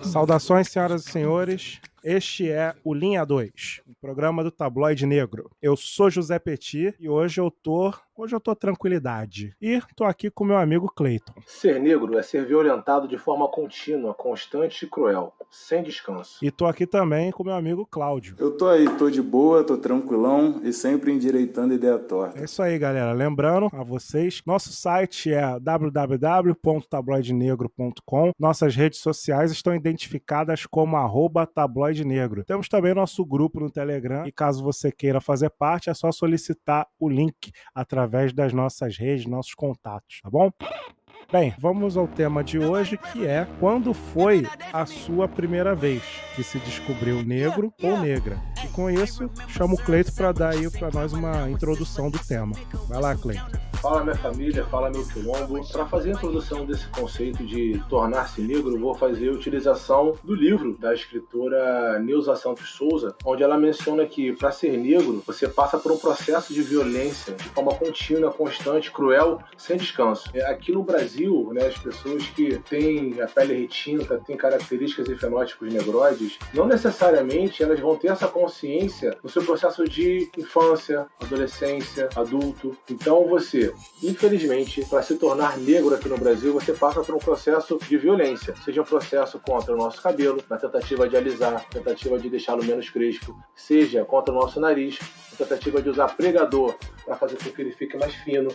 Saudações, senhoras e senhores. Este é o Linha 2, o programa do Tabloide Negro. Eu sou José Petit e hoje eu tô tranquilidade. E tô aqui com meu amigo Cleiton. Ser negro é ser violentado de forma contínua, constante e cruel, sem descanso. E tô aqui também com meu amigo Cláudio. Eu tô aí, tô de boa, tô tranquilão e sempre endireitando ideia torta. É isso aí, galera. Lembrando a vocês, nosso site é www.tabloidenegro.com. Nossas redes sociais estão identificadas como @tabloidenegro. Temos também nosso grupo no Telegram e caso você queira fazer parte, é só solicitar o link através das nossas redes, nossos contatos, tá bom? Bem, vamos ao tema de hoje, que é quando foi a sua primeira vez que se descobriu negro ou negra? E com isso, chamo o Cleiton para dar aí para nós uma introdução do tema. Vai lá, Cleiton. Fala minha família, fala meu quilombo. Para fazer a introdução desse conceito de tornar-se negro, vou fazer a utilização do livro da escritora Neuza Santos Souza, onde ela menciona que para ser negro, você passa por um processo de violência de forma contínua, constante, cruel, sem descanso. Aqui no Brasil, né, as pessoas que têm a pele retinta, têm características e fenótipos negroides, não necessariamente elas vão ter essa consciência no seu processo de infância, adolescência, adulto. Então você, infelizmente, para se tornar negro aqui no Brasil, você passa por um processo de violência, seja um processo contra o nosso cabelo, na tentativa de alisar, tentativa de deixá-lo menos crespo, seja contra o nosso nariz, na tentativa de usar pregador para fazer com que ele fique mais fino,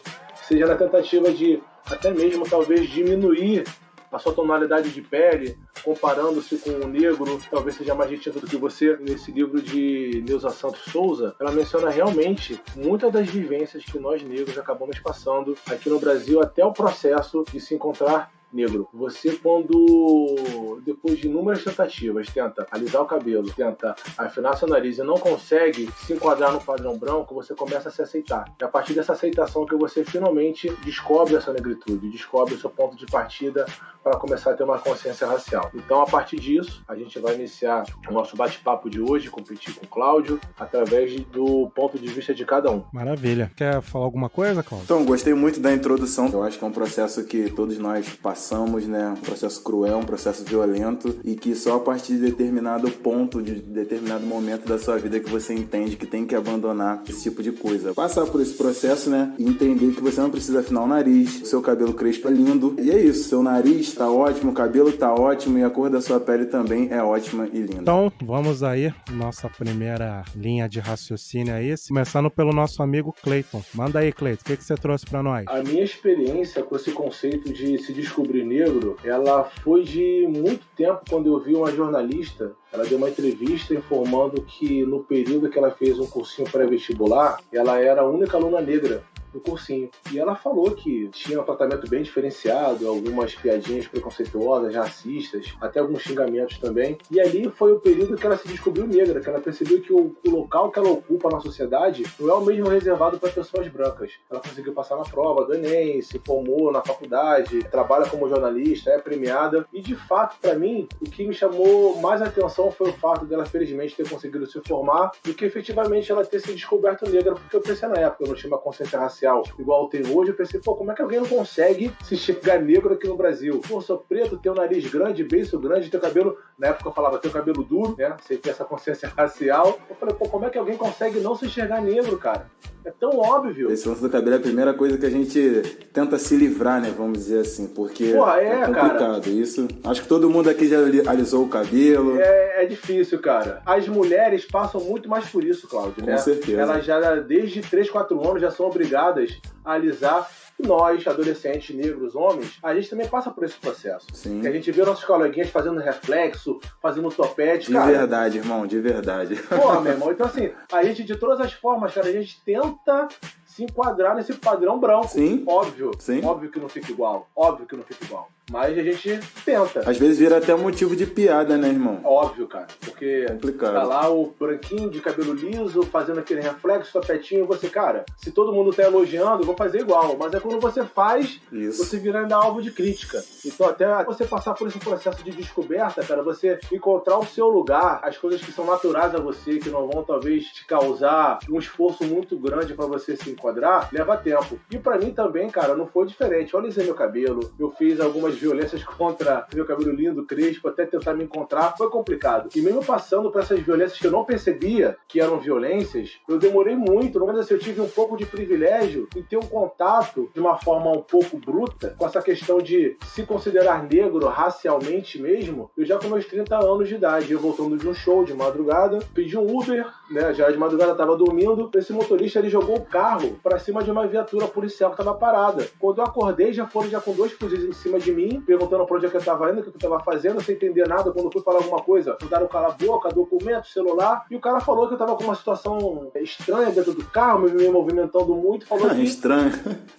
seja na tentativa de até mesmo talvez diminuir a sua tonalidade de pele, comparando-se com o negro, que talvez seja mais retinto do que você. Nesse livro de Neuza Santos Souza, ela menciona realmente muitas das vivências que nós negros acabamos passando aqui no Brasil, até o processo de se encontrar negro. Você, quando depois de inúmeras tentativas tenta alisar o cabelo, tenta afinar seu nariz e não consegue se enquadrar no padrão branco, você começa a se aceitar. É a partir dessa aceitação que você finalmente descobre essa negritude, descobre o seu ponto de partida para começar a ter uma consciência racial. Então, a partir disso, a gente vai iniciar o nosso bate-papo de hoje com o Petit, com o Cláudio, através do ponto de vista de cada um. Maravilha. Quer falar alguma coisa, Cláudio? Então, gostei muito da introdução. Eu acho que é um processo que todos nós passamos, né? Um processo cruel, um processo violento e que só a partir de determinado ponto, de determinado momento da sua vida que você entende que tem que abandonar esse tipo de coisa. Passar por esse processo, né? E entender que você não precisa afinar o nariz, seu cabelo crespo é lindo. E é isso, seu nariz tá ótimo, o cabelo tá ótimo e a cor da sua pele também é ótima e linda. Então, vamos aí, nossa primeira linha de raciocínio aí, começando pelo nosso amigo Cleiton. Manda aí, Cleiton, o que você trouxe pra nós? A minha experiência com esse conceito de se descobrir negro, ela foi de muito tempo quando eu vi uma jornalista. Ela deu uma entrevista informando que no período que ela fez um cursinho pré-vestibular, ela era a única aluna negra do cursinho. E ela falou que tinha um tratamento bem diferenciado, algumas piadinhas preconceituosas, racistas, até alguns xingamentos também. E ali foi o período que ela se descobriu negra, que ela percebeu que o local que ela ocupa na sociedade não é o mesmo reservado para pessoas brancas. Ela conseguiu passar na prova do Enem, se formou na faculdade, trabalha como jornalista, é premiada. E de fato, para mim, o que me chamou mais atenção foi o fato dela, felizmente, ter conseguido se formar do que efetivamente ela ter se descoberto negra, porque eu pensei na época, eu não tinha uma consciência racial igual tem hoje, eu pensei, como é que alguém não consegue se enxergar negro aqui no Brasil? Pô, sou preto, tenho nariz grande, beiço grande, tenho cabelo, na época eu falava, tenho cabelo duro, né? Sem ter essa consciência racial. Eu falei, como é que alguém consegue não se enxergar negro, cara? É tão óbvio. Esse lance do cabelo é a primeira coisa que a gente tenta se livrar, né? Vamos dizer assim, porque é complicado. Cara, isso. Acho que todo mundo aqui já alisou o cabelo. É difícil, cara. As mulheres passam muito mais por isso, Cláudio, né? Com certeza. Elas já, desde 3, 4 anos, já são obrigadas a alisar. E nós, adolescentes, negros, homens, a gente também passa por esse processo. Sim. Que a gente vê nossos coleguinhas fazendo reflexo, fazendo topete, de cara. De verdade, irmão, de verdade. Porra, meu irmão. Então, assim, a gente, de todas as formas, cara, a gente tenta se enquadrar nesse padrão branco. Sim. Óbvio. Sim. Óbvio que não fica igual. Óbvio que não fica igual. Mas a gente tenta. Às vezes vira até motivo de piada, né, irmão? Óbvio, cara. Porque complicado. Tá lá o branquinho de cabelo liso, fazendo aquele reflexo, topetinho, você, cara, se todo mundo tá elogiando, eu vou fazer igual. Mas é quando você faz, isso, você vira ainda alvo de crítica. Então, até você passar por esse processo de descoberta, cara, você encontrar o seu lugar, as coisas que são naturais a você, que não vão, talvez, te causar um esforço muito grande pra você se enquadrar. enquadrar, leva tempo. E pra mim também, cara, não foi diferente. Eu alisei meu cabelo, eu fiz algumas violências contra meu cabelo lindo, crespo, até tentar me encontrar. Foi complicado. E mesmo passando por essas violências que eu não percebia que eram violências, eu demorei muito. Mas assim, eu tive um pouco de privilégio em ter um contato de uma forma um pouco bruta com essa questão de se considerar negro racialmente mesmo. Eu já com meus 30 anos de idade, eu voltando de um show de madrugada, pedi um Uber, né? Já de madrugada tava dormindo. Esse motorista, ele jogou o carro pra cima de uma viatura policial que tava parada. Quando eu acordei, já foram com 2 fuzis em cima de mim, perguntando pra onde é que eu tava indo, o que eu tava fazendo, sem entender nada. Quando eu fui falar alguma coisa, mandaram calar a boca, documento, celular, e o cara falou que eu tava com uma situação estranha dentro do carro, me movimentando muito, falou que... Estranho.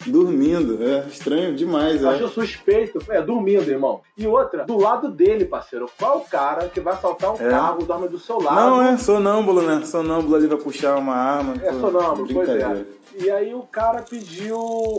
Dormindo, estranho demais. Achou suspeito, dormindo, irmão. E outra, do lado dele, parceiro, qual o cara que vai assaltar um carro, dorme do seu lado? Não, sonâmbulo, né? Sonâmbulo ali vai puxar uma arma. Sonâmbulo, pois é. E aí o cara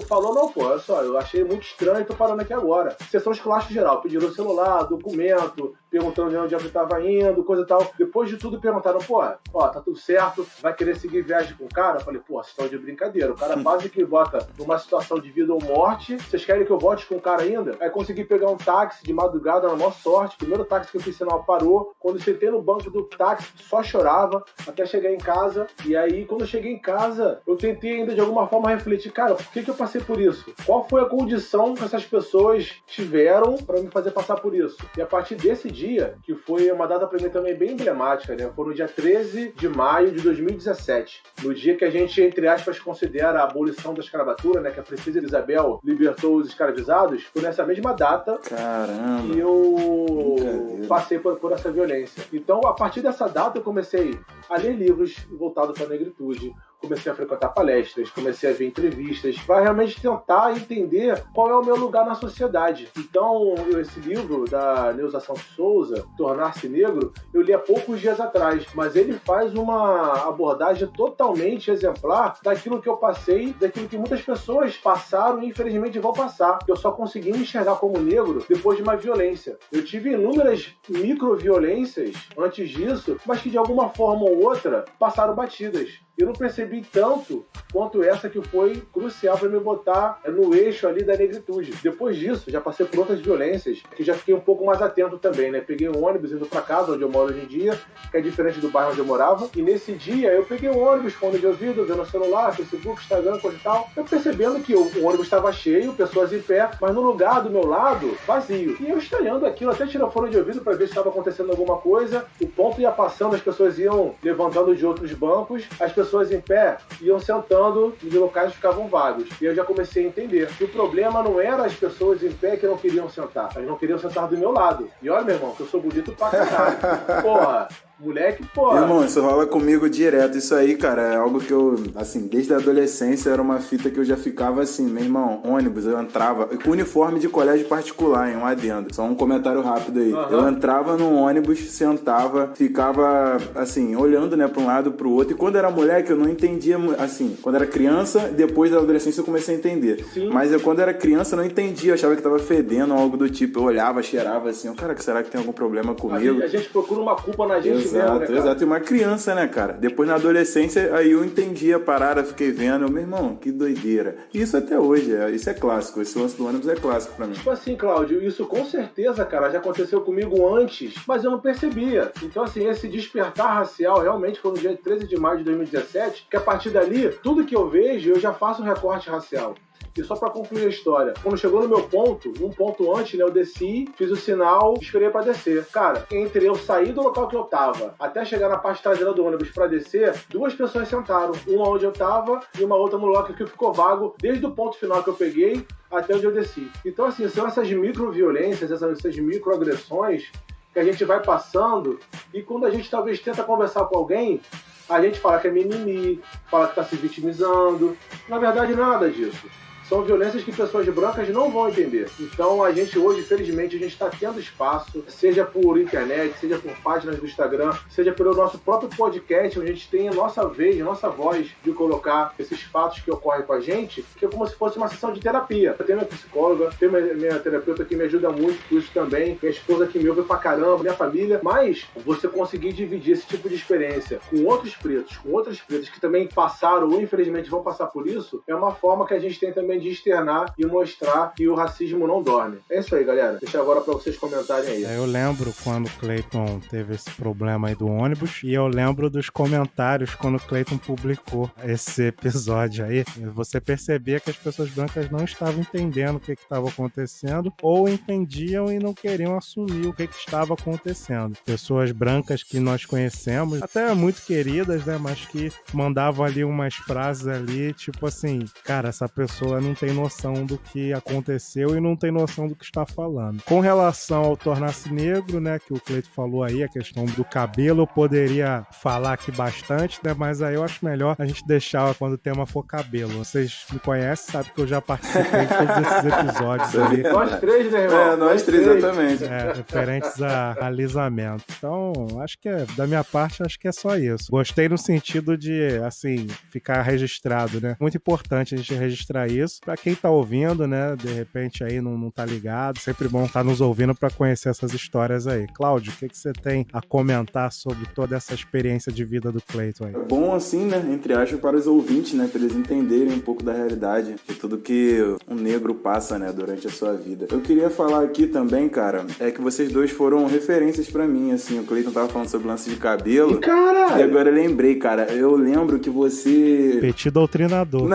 falou, não, pô, olha só, eu achei muito estranho e tô parando aqui agora. Sessão esculacho geral, pediram o celular, documento, perguntando onde eu tava indo, coisa e tal. Depois de tudo perguntaram, pô, ó, tá tudo certo, vai querer seguir viagem com o cara? Eu falei, pô, vocês estão de brincadeira. O cara quase que bota numa situação de vida ou morte, vocês querem que eu volte com o cara ainda? Aí consegui pegar um táxi de madrugada, na maior sorte. Primeiro táxi que eu fiz sinal parou. Quando eu sentei no banco do táxi, só chorava até chegar em casa. E aí, quando eu cheguei em casa, eu tentei ainda de alguma forma refletir, cara, por que eu passei por isso? Qual foi a condição que essas pessoas tiveram para me fazer passar por isso? E a partir desse dia, que foi uma data para mim também bem emblemática, né? Foi no dia 13 de maio de 2017, no dia que a gente, entre aspas, considera a abolição da escravatura, né? Que a princesa Isabel libertou os escravizados. Foi nessa mesma data que eu passei por essa violência. Então, a partir dessa data, eu comecei a ler livros voltados para a negritude, comecei a frequentar palestras, comecei a ver entrevistas, para realmente tentar entender qual é o meu lugar na sociedade. Então, esse livro da Neuza Santos Souza, Tornar-se Negro, eu li há poucos dias atrás, mas ele faz uma abordagem totalmente exemplar daquilo que eu passei, daquilo que muitas pessoas passaram e infelizmente vão passar. Eu só consegui me enxergar como negro depois de uma violência. Eu tive inúmeras microviolências antes disso, mas que de alguma forma ou outra passaram batidas. Eu não percebi tanto quanto essa que foi crucial para me botar no eixo ali da negritude. Depois disso, já passei por outras violências, que já fiquei um pouco mais atento também, né? Peguei um ônibus indo para casa, onde eu moro hoje em dia, que é diferente do bairro onde eu morava, e nesse dia eu peguei um ônibus, fone de ouvido, vendo o celular, Facebook, Instagram, coisa e tal, eu percebendo que o ônibus estava cheio, pessoas em pé, mas no lugar do meu lado, vazio. E eu estranhando aquilo, até tirei o fone de ouvido para ver se estava acontecendo alguma coisa, o ponto ia passando, as pessoas iam levantando de outros bancos, as pessoas em pé iam sentando e os locais ficavam vagos. E eu já comecei a entender que o problema não era as pessoas em pé que não queriam sentar. Elas não queriam sentar do meu lado. E olha, meu irmão, que eu sou bonito pra caralho. Porra, moleque, porra. Irmão, isso rola comigo direto. Isso aí, cara, é algo que eu, assim, desde a adolescência era uma fita que eu já ficava assim, meu irmão, ônibus, eu entrava com uniforme de colégio particular, em um adendo. Só um comentário rápido aí. Eu entrava no ônibus, sentava, ficava, assim, olhando, né, pra um lado, pro outro. E quando era moleque, eu não entendia, assim, quando era criança, depois da adolescência eu comecei a entender. Sim. Mas eu, quando era criança, eu não entendia, eu achava que tava fedendo, algo do tipo. Eu olhava, cheirava assim, cara, será que tem algum problema comigo? A gente procura uma culpa na gente mesmo, né, cara? Exato, e uma criança, né, cara? Depois na adolescência, aí eu entendi a parada, fiquei vendo, meu irmão, que doideira. E isso até hoje, isso é clássico, esse lance do ônibus é clássico pra mim. Tipo assim, Cláudio, isso com certeza, cara, já aconteceu comigo antes, mas eu não percebia. Então, assim, esse despertar racial realmente foi no dia 13 de maio de 2017, que a partir dali, tudo que eu vejo, eu já faço um recorte racial. E só pra concluir a história, quando chegou no meu ponto, um ponto antes, né, eu desci, fiz o sinal, esperei pra descer. Cara, entre eu sair do local que eu tava, até chegar na parte traseira do ônibus pra descer, 2 pessoas sentaram. Uma onde eu tava e uma outra no local que ficou vago, desde o ponto final que eu peguei até onde eu desci. Então, assim, são essas microviolências, essas microagressões que a gente vai passando, e quando a gente talvez tenta conversar com alguém, a gente fala que é mimimi, fala que tá se vitimizando. Na verdade, não é nada disso. são violências que pessoas brancas não vão entender. Então a gente hoje, felizmente, a gente está tendo espaço, seja por internet, seja por páginas do Instagram, seja pelo nosso próprio podcast, onde a gente tem a nossa vez, a nossa voz de colocar esses fatos que ocorrem com a gente, que é como se fosse uma sessão de terapia. Eu tenho minha psicóloga, tenho minha terapeuta que me ajuda muito com isso também, minha esposa que me ouve pra caramba, minha família, mas você conseguir dividir esse tipo de experiência com outros pretos, com outras pretas que também passaram ou infelizmente vão passar por isso, é uma forma que a gente tem também de externar e mostrar que o racismo não dorme. É isso aí, galera. Deixa agora pra vocês comentarem aí. Eu lembro quando o Clayton teve esse problema aí do ônibus, e eu lembro dos comentários quando o Clayton publicou esse episódio aí. Você percebia que as pessoas brancas não estavam entendendo o que estava acontecendo, ou entendiam e não queriam assumir o que estava acontecendo. Pessoas brancas que nós conhecemos, até muito queridas, né, mas que mandavam ali umas frases ali, tipo assim, cara, essa pessoa não tem noção do que aconteceu e não tem noção do que está falando. Com relação ao tornar-se negro, né, que o Cleiton falou aí, a questão do cabelo, eu poderia falar aqui bastante, né, mas aí eu acho melhor a gente deixar quando o tema for cabelo. Vocês me conhecem, sabem que eu já participei de todos esses episódios ali. Nós três, né, irmão? Nós três, exatamente. Referentes a alisamento. Então, acho que da minha parte, acho que é só isso. Gostei no sentido de, assim, ficar registrado, né? Muito importante a gente registrar isso. Pra quem tá ouvindo, né, de repente aí não tá ligado, sempre bom estar nos ouvindo pra conhecer essas histórias aí. Cláudio, o que você tem a comentar sobre toda essa experiência de vida do Clayton aí? Bom, assim, né, entre aspas, para os ouvintes, né, para eles entenderem um pouco da realidade de tudo que um negro passa, né, durante a sua vida. Eu queria falar aqui também, cara, é que vocês dois foram referências pra mim, assim, o Clayton tava falando sobre lance de cabelo. Caralho! E agora eu lembrei, cara, eu lembro que você... Petit doutrinador.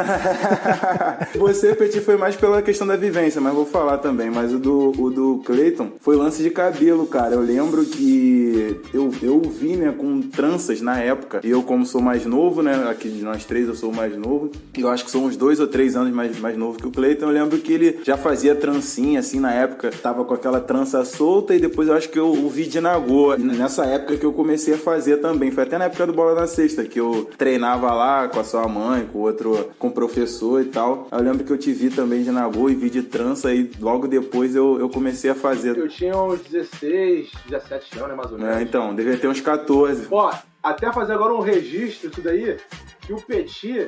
Você, Petit, foi mais pela questão da vivência, mas vou falar também, mas o do Clayton foi lance de cabelo, cara. Eu lembro que eu vi, né, com tranças na época, e eu, como sou mais novo, né, aqui de nós três eu sou o mais novo, e eu acho que sou uns 2 ou 3 anos mais novo que o Clayton. Eu lembro que ele já fazia trancinha, assim, na época, tava com aquela trança solta, e depois eu acho que eu vi de Nagô. E nessa época que eu comecei a fazer também, foi até na época do Bola na Sexta, que eu treinava lá com a sua mãe, com o professor e tal. Eu lembro que eu te vi também de Nagô e vi de trança, e logo depois eu comecei a fazer. Eu tinha uns 16, 17 anos, mais ou menos. Então, devia ter uns 14. Ó, até fazer agora um registro, isso daí, que o Petit,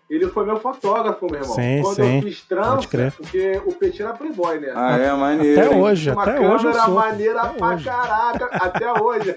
ele foi meu fotógrafo, meu irmão. Sim, quando sim. eu fiz trança, porque o Petit era playboy, né? Ah, é maneiro. Até hoje, Uma até hoje eu câmera sou. maneira Até pra hoje. caraca, até hoje.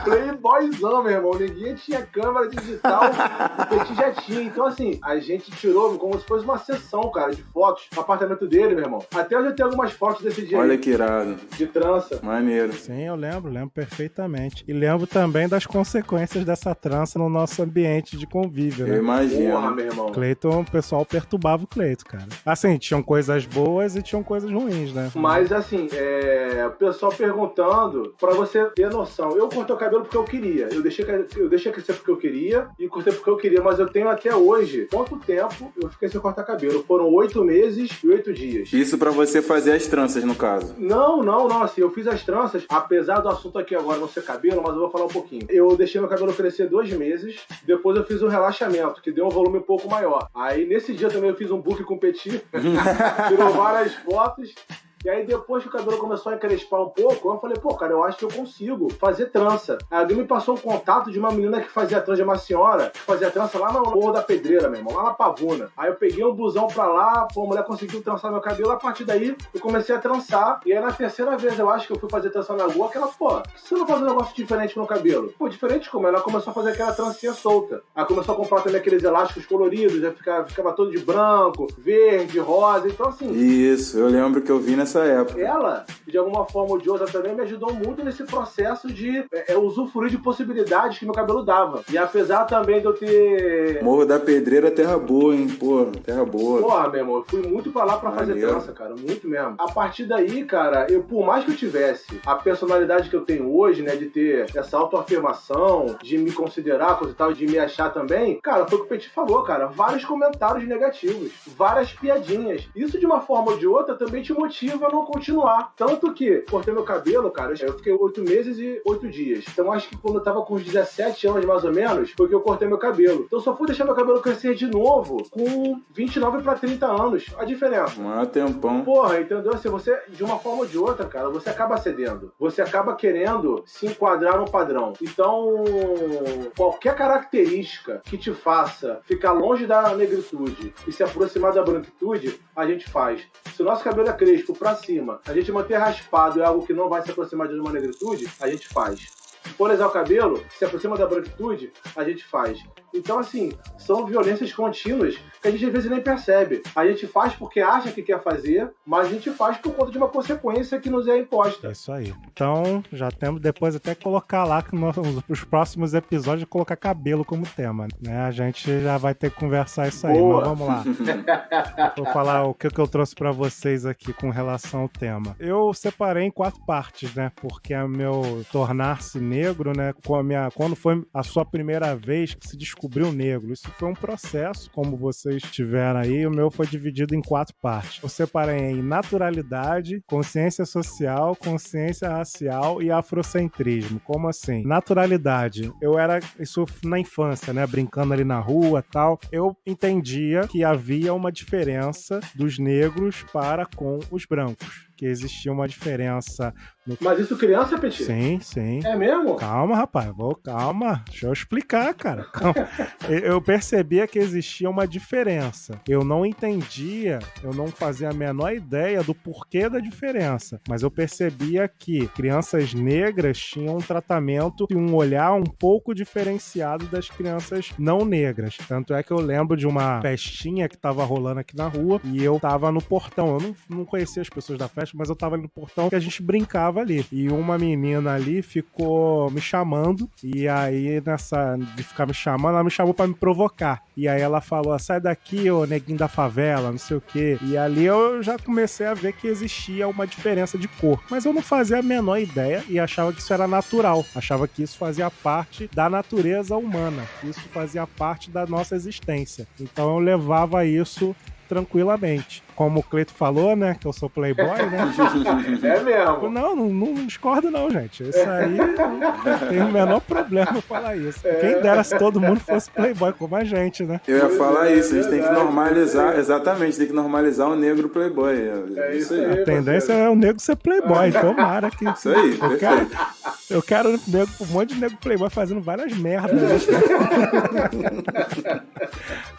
Playboyzão, meu irmão. Ninguém tinha câmera digital, o Petit já tinha. Então, assim, a gente tirou como se fosse uma sessão, cara, de fotos no apartamento dele, meu irmão. Até hoje eu tenho algumas fotos desse dia Olha aí, que irado. de trança. Maneiro. Sim, eu lembro perfeitamente. E lembro também das consequências dessa trança no nosso ambiente de convívio, Eu né? imagino. Porra, meu irmão. Clayton, o pessoal perturbava o Clayton, cara. Assim, tinham coisas boas e tinham coisas ruins, né? Mas assim, o pessoal perguntando, pra você ter noção, eu cortei o cabelo porque eu queria. Eu deixei crescer porque eu queria e cortei porque eu queria, mas eu tenho até hoje quanto tempo eu fiquei sem cortar cabelo. Foram 8 meses e 8 dias. Isso pra você fazer as tranças, no caso. Não, assim, eu fiz as tranças, apesar do assunto aqui agora não ser cabelo, mas eu vou falar um pouquinho. Eu deixei meu cabelo crescer 2 meses, depois eu fiz um relaxamento, que deu um volume um pouco maior. Aí nesse dia também eu fiz um book com o Petit, tirou várias fotos. E aí depois que o cabelo começou a encrespar um pouco, eu falei, pô, cara, eu acho que eu consigo fazer trança. Aí alguém me passou um contato de uma menina que fazia trança, de uma senhora, que fazia trança lá no Morro da Pedreira, meu irmão, lá na Pavuna. Aí eu peguei um busão pra lá, pô, a mulher conseguiu trançar meu cabelo, a partir daí eu comecei a trançar. E aí na terceira vez, eu acho que eu fui fazer trança na rua, aquela, pô, por que você não faz um negócio diferente no cabelo? Pô, diferente como? Ela começou a fazer aquela trancinha solta. Aí começou a comprar também aqueles elásticos coloridos, aí ficava todo de branco, verde, rosa, então assim... Isso, eu lembro que eu vi nessa época. Ela, de alguma forma ou de outra, também me ajudou muito nesse processo de usufruir de possibilidades que meu cabelo dava. E apesar também de eu ter... Morro da Pedreira, terra boa, hein? Pô, terra boa. Porra, meu irmão, eu fui muito pra lá pra fazer trança, cara. Muito mesmo. A partir daí, cara, por mais que eu tivesse a personalidade que eu tenho hoje, né, de ter essa autoafirmação, de me considerar, coisa e tal, de me achar também, cara, foi o que o Petit falou, cara. Vários comentários negativos, várias piadinhas. Isso, de uma forma ou de outra, também te motiva. motivo a não continuar. Tanto que cortei meu cabelo, cara, eu fiquei 8 meses e 8 dias. Então acho que quando eu tava com uns 17 anos, mais ou menos, foi que eu cortei meu cabelo. Então eu só fui deixar meu cabelo crescer de novo com 29 pra 30 anos. A diferença. Maior tempão. Porra, entendeu? Assim, você, de uma forma ou de outra, cara, você acaba cedendo. Você acaba querendo se enquadrar no padrão. Então, qualquer característica que te faça ficar longe da negritude e se aproximar da branquitude, a gente faz. Se o nosso cabelo é crespo pra cima, a gente manter raspado é algo que não vai se aproximar de uma negritude, a gente faz. Se for alisar o cabelo, se aproxima da branquitude, a gente faz. Então, assim, são violências contínuas que a gente às vezes nem percebe. A gente faz porque acha que quer fazer, mas a gente faz por conta de uma consequência que nos é imposta. É isso aí. Então, já temos depois até colocar lá que nos próximos episódios colocar cabelo como tema, né? A gente já vai ter que conversar isso aí, Boa. mas vamos lá. Vou falar o que eu trouxe pra vocês aqui com relação ao tema. Eu separei em 4 partes, né? Porque é meu tornar-se negro, né? Quando foi a sua primeira vez que se descobriu negro. Isso foi um processo, como vocês tiveram aí. O meu foi dividido em 4 partes. Eu separei em naturalidade, consciência social, consciência racial e afrocentrismo. Como assim? Naturalidade. Isso na infância, né? Brincando ali na rua e tal. Eu entendia que havia uma diferença dos negros para com os brancos. Que existia uma diferença. Mas isso criança, Petit? Sim, sim. É mesmo? Calma, rapaz. Calma. Deixa eu explicar, cara. Calma. Eu percebia que existia uma diferença. Eu não entendia, eu não fazia a menor ideia do porquê da diferença. Mas eu percebia que crianças negras tinham um tratamento e um olhar um pouco diferenciado das crianças não negras. Tanto é que eu lembro de uma festinha que tava rolando aqui na rua e eu tava no portão. Eu não conhecia as pessoas da festa, mas eu tava ali no portão que a gente brincava ali. E uma menina ali ficou me chamando, e aí nessa de ficar me chamando, ela me chamou pra me provocar. E aí ela falou, sai daqui, ô neguinho da favela, não sei o quê. E ali eu já comecei a ver que existia uma diferença de cor. Mas eu não fazia a menor ideia e achava que isso era natural. Achava que isso fazia parte da natureza humana. Isso fazia parte da nossa existência. Então eu levava isso tranquilamente. Como o Cleito falou, né? Que eu sou playboy, né? É mesmo. Não discordo não, gente. Isso aí não tem o menor problema falar isso. Quem dera se todo mundo fosse playboy como a gente, né? Eu ia falar isso, a gente tem que normalizar, exatamente, tem que normalizar o negro playboy. É isso aí. A tendência é o negro ser playboy, tomara que... Isso aí, perfeito. Eu quero um monte de negro playboy fazendo várias merdas.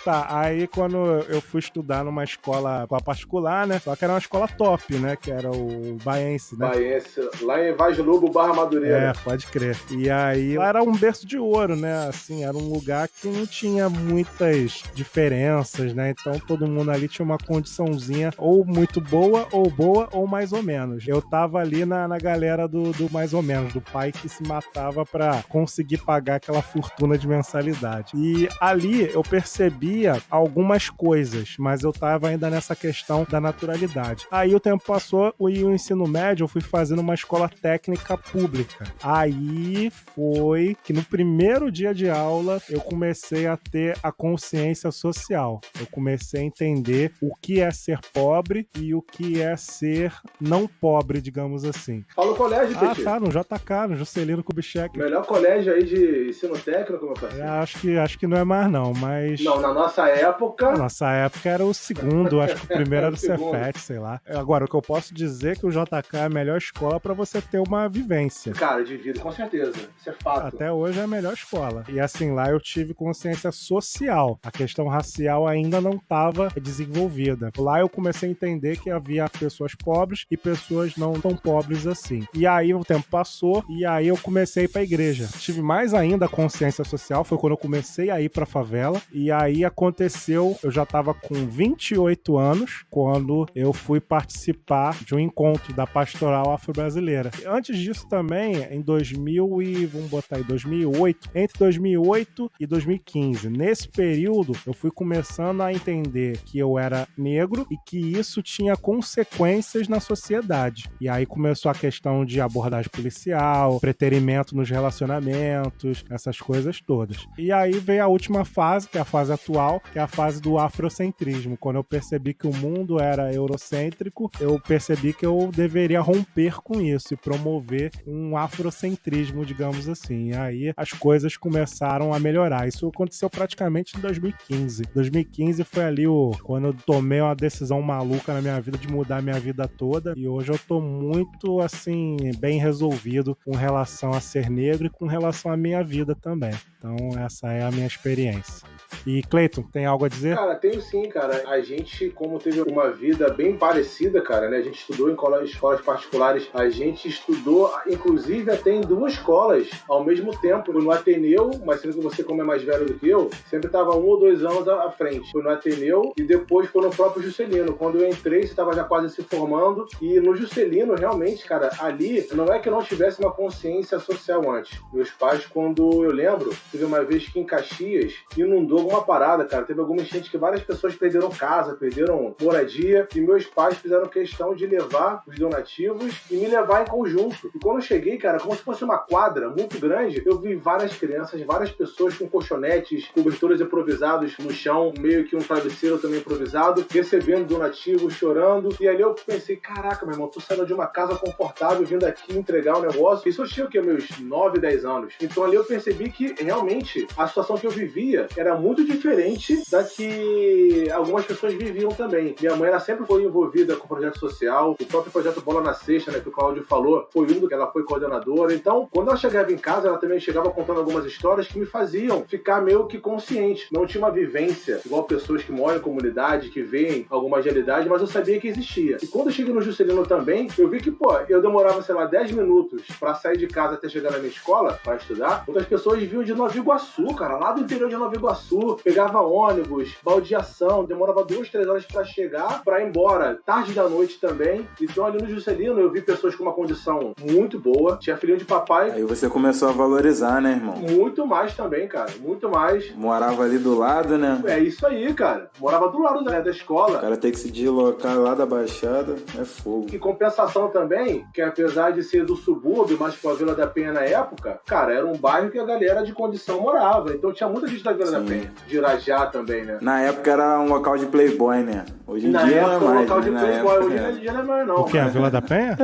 Tá, aí quando eu fui estudar numa escola particular, né? Só que era uma escola top, né? Que era o Baense, né? Baense, lá em Vaz Lobo, Barra Madureira. É, pode crer. E aí, lá era um berço de ouro, né? Assim, era um lugar que não tinha muitas diferenças, né? Então todo mundo ali tinha uma condiçãozinha ou muito boa, ou mais ou menos. Eu tava ali na galera do mais ou menos, do pai que se matava pra conseguir pagar aquela fortuna de mensalidade. E ali eu percebia algumas coisas, mas eu tava ainda nessa questão da naturalidade. Aí o tempo passou e o ensino médio eu fui fazendo uma escola técnica pública. Aí foi que no primeiro dia de aula eu comecei a ter a consciência social. Eu comecei a entender o que é ser pobre e o que é ser não pobre, digamos assim. Fala o colégio, Petit. Tá, no JK, no Juscelino Kubitschek. Melhor colégio aí de ensino técnico, meu parceiro. Acho que não é mais não, mas... Não, na nossa época... Na nossa época era o segundo, acho que o primeiro era o Cefet, sei lá. Agora, o que eu posso dizer é que o JK é a melhor escola pra você ter uma vivência. Cara, de vida, com certeza. Isso é fato. Até hoje é a melhor escola. E assim, lá eu tive consciência social. A questão racial ainda não estava desenvolvida. Lá eu comecei a entender que havia pessoas pobres e pessoas não tão pobres assim. E aí o tempo passou e aí eu comecei a ir pra igreja. Tive mais ainda consciência social, foi quando eu comecei a ir pra favela. E aí aconteceu, eu já tava com 28 anos, quando eu fui participar de um encontro da Pastoral Afro-Brasileira. Antes disso também, em 2008, entre 2008 e 2015. Nesse período, eu fui começando a entender que eu era negro e que isso tinha consequências na sociedade. E aí começou a questão de abordagem policial, preterimento nos relacionamentos, essas coisas todas. E aí veio a última fase, que é a fase atual, que é a fase do afrocentrismo, quando eu percebi que o mundo era eurocêntrico, eu percebi que eu deveria romper com isso e promover um afrocentrismo, digamos assim. E aí as coisas começaram a melhorar. Isso aconteceu praticamente em 2015. 2015 foi ali quando eu tomei uma decisão maluca na minha vida de mudar minha vida toda, e hoje eu tô muito, assim, bem resolvido com relação a ser negro e com relação à minha vida também. Então essa é a minha experiência. E Cleiton, tem algo a dizer? Cara, tenho sim, cara. A gente, como teve uma vida bem parecida, cara, né? A gente estudou em escolas particulares. A gente estudou, inclusive, até em 2 escolas ao mesmo tempo. Foi no Ateneu, mas sendo que você, como é mais velho do que eu, sempre estava 1 ou 2 anos à frente. Foi no Ateneu e depois foi no próprio Juscelino. Quando eu entrei, você estava já quase se formando. E no Juscelino, realmente, cara, ali, não é que eu não tivesse uma consciência social antes. Meus pais, quando eu lembro, teve uma vez que em Caxias inundou alguma parada, cara. Teve alguma enchente que várias pessoas perderam casa, perderam moradia, e meus pais fizeram questão de levar os donativos e me levar em conjunto. E quando eu cheguei, cara, como se fosse uma quadra muito grande, eu vi várias crianças, várias pessoas com colchonetes, cobertores improvisados no chão, meio que um travesseiro também improvisado, recebendo donativos, chorando. E ali eu pensei, caraca, meu irmão, tô saindo de uma casa confortável, vindo aqui entregar o negócio. Isso eu tinha o quê? Meus 9, 10 anos. Então ali eu percebi que realmente a situação que eu vivia era muito diferente da que algumas pessoas viviam também. Minha mãe, ela sempre foi envolvida com projeto social, o próprio projeto Bola na Sexta, né, que o Cláudio falou, foi um do que ela foi coordenadora. Então, quando ela chegava em casa, ela também chegava contando algumas histórias que me faziam ficar meio que consciente. Não tinha uma vivência igual pessoas que moram em comunidade, que veem algumas realidades, mas eu sabia que existia. E quando eu cheguei no Juscelino também, eu vi que, eu demorava, sei lá, 10 minutos pra sair de casa até chegar na minha escola, pra estudar. Outras pessoas vinham de Nova Iguaçu, cara, lá do interior de Nova Iguaçu, pegava ônibus, baldeação, demorava 2, 3 horas pra chegar, pra ir embora, tarde da noite também. Então ali no Juscelino eu vi pessoas com uma condição muito boa, tinha filhinho de papai. Aí você começou a valorizar, né, irmão? Muito mais também, cara, muito mais. Morava ali do lado, né? É isso aí, cara. Morava do lado da escola. O cara tem que se deslocar lá da Baixada, é fogo. Em compensação também, que apesar de ser do subúrbio, mas com a Vila da Penha na época, cara, era um bairro que a galera de condição morava. Então tinha muita gente da Vila da Penha, de Irajá também, né? Na época era um local de playboy, né? Hoje em dia não é mais. Um local de né? playboy, hoje em dia não é mais, não. O que? A Vila da Penha?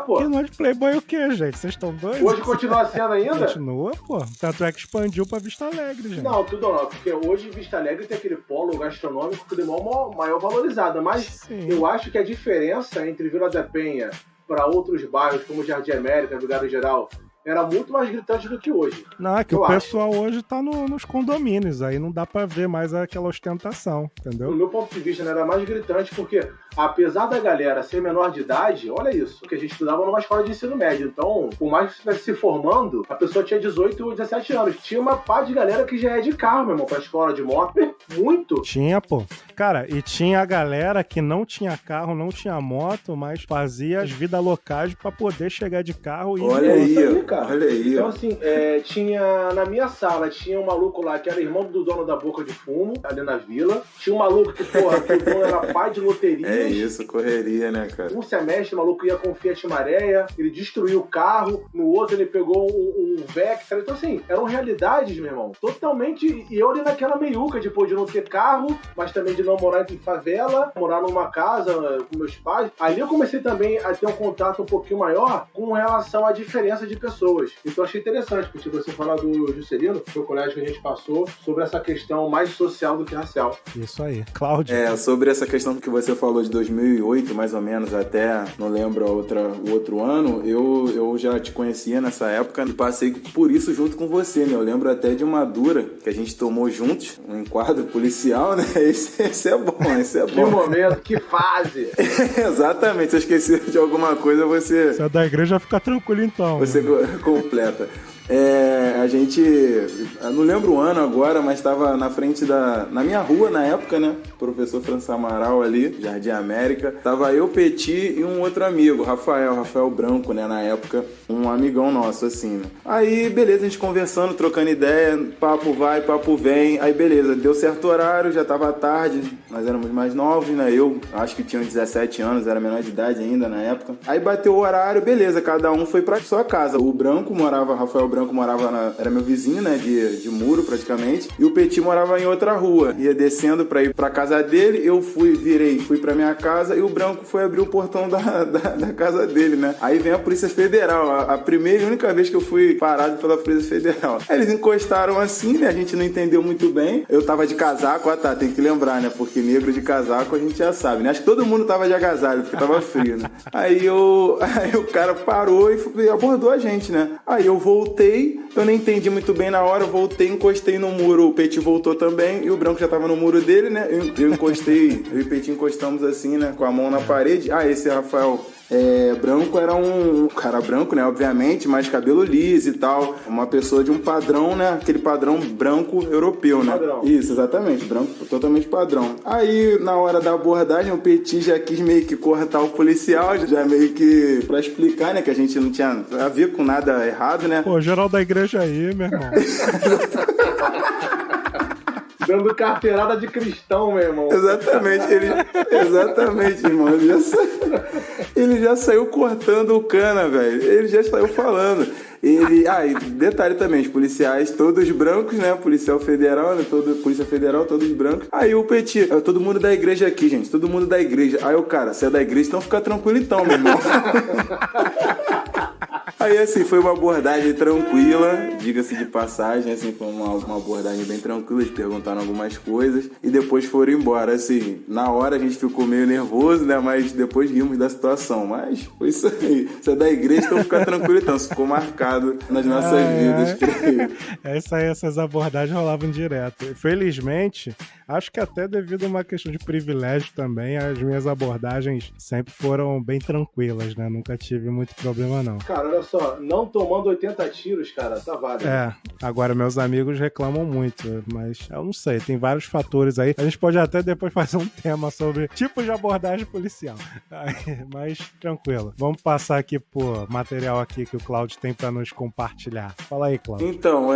Pô. Que não é de playboy o quê, gente? Vocês estão doidos? Hoje continua sendo ainda? Continua, pô. Tanto é que expandiu pra Vista Alegre, gente. Não, tudo não. Porque hoje Vista Alegre tem aquele polo gastronômico que demora maior valorizada. Mas sim, eu acho que a diferença entre Vila da Penha para outros bairros, como Jardim América, Vigário Geral, era muito mais gritante do que hoje. Não, é que o pessoal hoje tá nos condomínios, aí não dá pra ver mais aquela ostentação, entendeu? Do meu ponto de vista, né, era mais gritante porque, apesar da galera ser menor de idade, olha isso, porque a gente estudava numa escola de ensino médio, então, por mais que estivesse se formando, a pessoa tinha 18 ou 17 anos. Tinha uma pá de galera que já é de carro, meu irmão, pra escola de moto. Muito. Tinha, pô. Cara, e tinha a galera que não tinha carro, não tinha moto, mas fazia as vidas locais pra poder chegar de carro e... Olha aí, cara. Olha aí. Então, assim, tinha... Na minha sala, tinha um maluco lá que era irmão do dono da Boca de Fumo, ali na vila. Tinha um maluco que, porra, que o dono era pai de loteria. É isso, correria, né, cara? Um semestre, o maluco ia com Fiat Maréia, ele destruiu o carro, no outro ele pegou um Vectra. Então, assim, eram realidades, meu irmão, totalmente... E eu ali naquela meiuca, de não ter carro, mas também de não morar em favela, morar numa casa com meus pais. Ali eu comecei também a ter um contato um pouquinho maior com relação à diferença de pessoas. Então achei interessante, porque você falar do Juscelino, que foi o colégio que a gente passou, sobre essa questão mais social do que racial. Isso aí. Cláudio. Sobre essa questão que você falou de 2008, mais ou menos, até, não lembro o outro ano, eu já te conhecia nessa época e passei por isso junto com você, né? Eu lembro até de uma dura que a gente tomou juntos, um enquadro policial, né? Esse é bom, esse é bom. Que momento, que fase! Exatamente, se eu esqueci de alguma coisa, você... Se é da igreja, fica tranquilo então. Você completa. A gente, eu não lembro o ano agora, mas estava na frente na minha rua na época, né? Professor François Amaral ali, Jardim América. Tava eu, Petit e um outro amigo, Rafael Branco, né? Na época, um amigão nosso, assim, né? Aí, beleza, a gente conversando, trocando ideia, papo vai, papo vem. Aí, beleza, deu certo horário, já tava tarde, nós éramos mais novos, né? Eu acho que tinha 17 anos, era menor de idade ainda na época. Aí bateu o horário, beleza, cada um foi pra sua casa. O Rafael Branco morava era meu vizinho, né, de muro praticamente, e o Petit morava em outra rua. Ia descendo pra ir pra casa dele, eu fui pra minha casa, e o Branco foi abrir o portão da casa dele, né? Aí vem a Polícia Federal, a primeira e única vez que eu fui parado pela Polícia Federal. Aí eles encostaram assim, né? A gente não entendeu muito bem. Eu tava de casaco, tem que lembrar, né? Porque negro de casaco a gente já sabe, né? Acho que todo mundo tava de agasalho, porque tava frio, né? Aí o cara parou e abordou a gente, né? Aí eu voltei, eu nem entendi muito bem na hora, eu voltei, encostei no muro, o Petit voltou também, e o Branco já tava no muro dele, né? Eu encostei, eu e o Petit encostamos assim, né? Com a mão na parede. Esse Rafael Branco era um cara branco, né? Obviamente, mas cabelo liso e tal. Uma pessoa de um padrão, né? Aquele padrão branco europeu, né? Padrão. Isso, exatamente. Branco totalmente padrão. Aí, na hora da abordagem, o Petit já quis meio que cortar o policial, já meio que pra explicar, né? Que a gente não tinha a ver com nada errado, né? Pô, geral da igreja aí, meu irmão. Dando carteirada de cristão, meu irmão. Exatamente, irmão. Ele já saiu cortando o cana, velho. Ele já saiu falando. E detalhe também, os policiais todos brancos, né? Policial federal, né? Polícia Federal, todos brancos. Aí o Petit, todo mundo da igreja aqui, gente. Todo mundo da igreja. Aí o cara, você é da igreja, então fica tranquilo então, meu irmão. Aí, assim, foi uma abordagem tranquila, diga-se de passagem, assim, foi uma abordagem bem tranquila, eles perguntaram algumas coisas e depois foram embora, assim, na hora a gente ficou meio nervoso, né, mas depois rimos da situação, mas foi isso aí, você é da igreja, então fica tranquilo, então, isso ficou marcado nas nossas vidas, creio. É isso aí, essas abordagens rolavam direto. Felizmente, acho que até devido a uma questão de privilégio também, as minhas abordagens sempre foram bem tranquilas, né, nunca tive muito problema não. Cara, olha só, não tomando 80 tiros, cara, tá válido. Agora meus amigos reclamam muito, mas eu não sei, tem vários fatores aí. A gente pode até depois fazer um tema sobre tipos de abordagem policial. Mas tranquilo. Vamos passar aqui por material aqui que o Cláudio tem pra nos compartilhar. Fala aí, Cláudio. Então,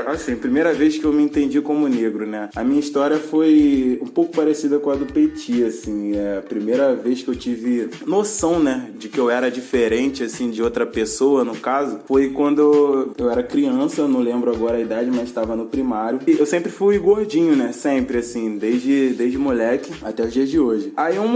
assim, primeira vez que eu me entendi como negro, né? A minha história foi um pouco parecida com a do Petit, assim. A primeira vez que eu tive noção, né, de que eu era diferente, assim, de outra pessoa, no caso, foi quando eu era criança, não lembro agora a idade, mas estava no primário. E eu sempre fui gordinho, né? Sempre, assim, desde moleque até os dias de hoje. Aí um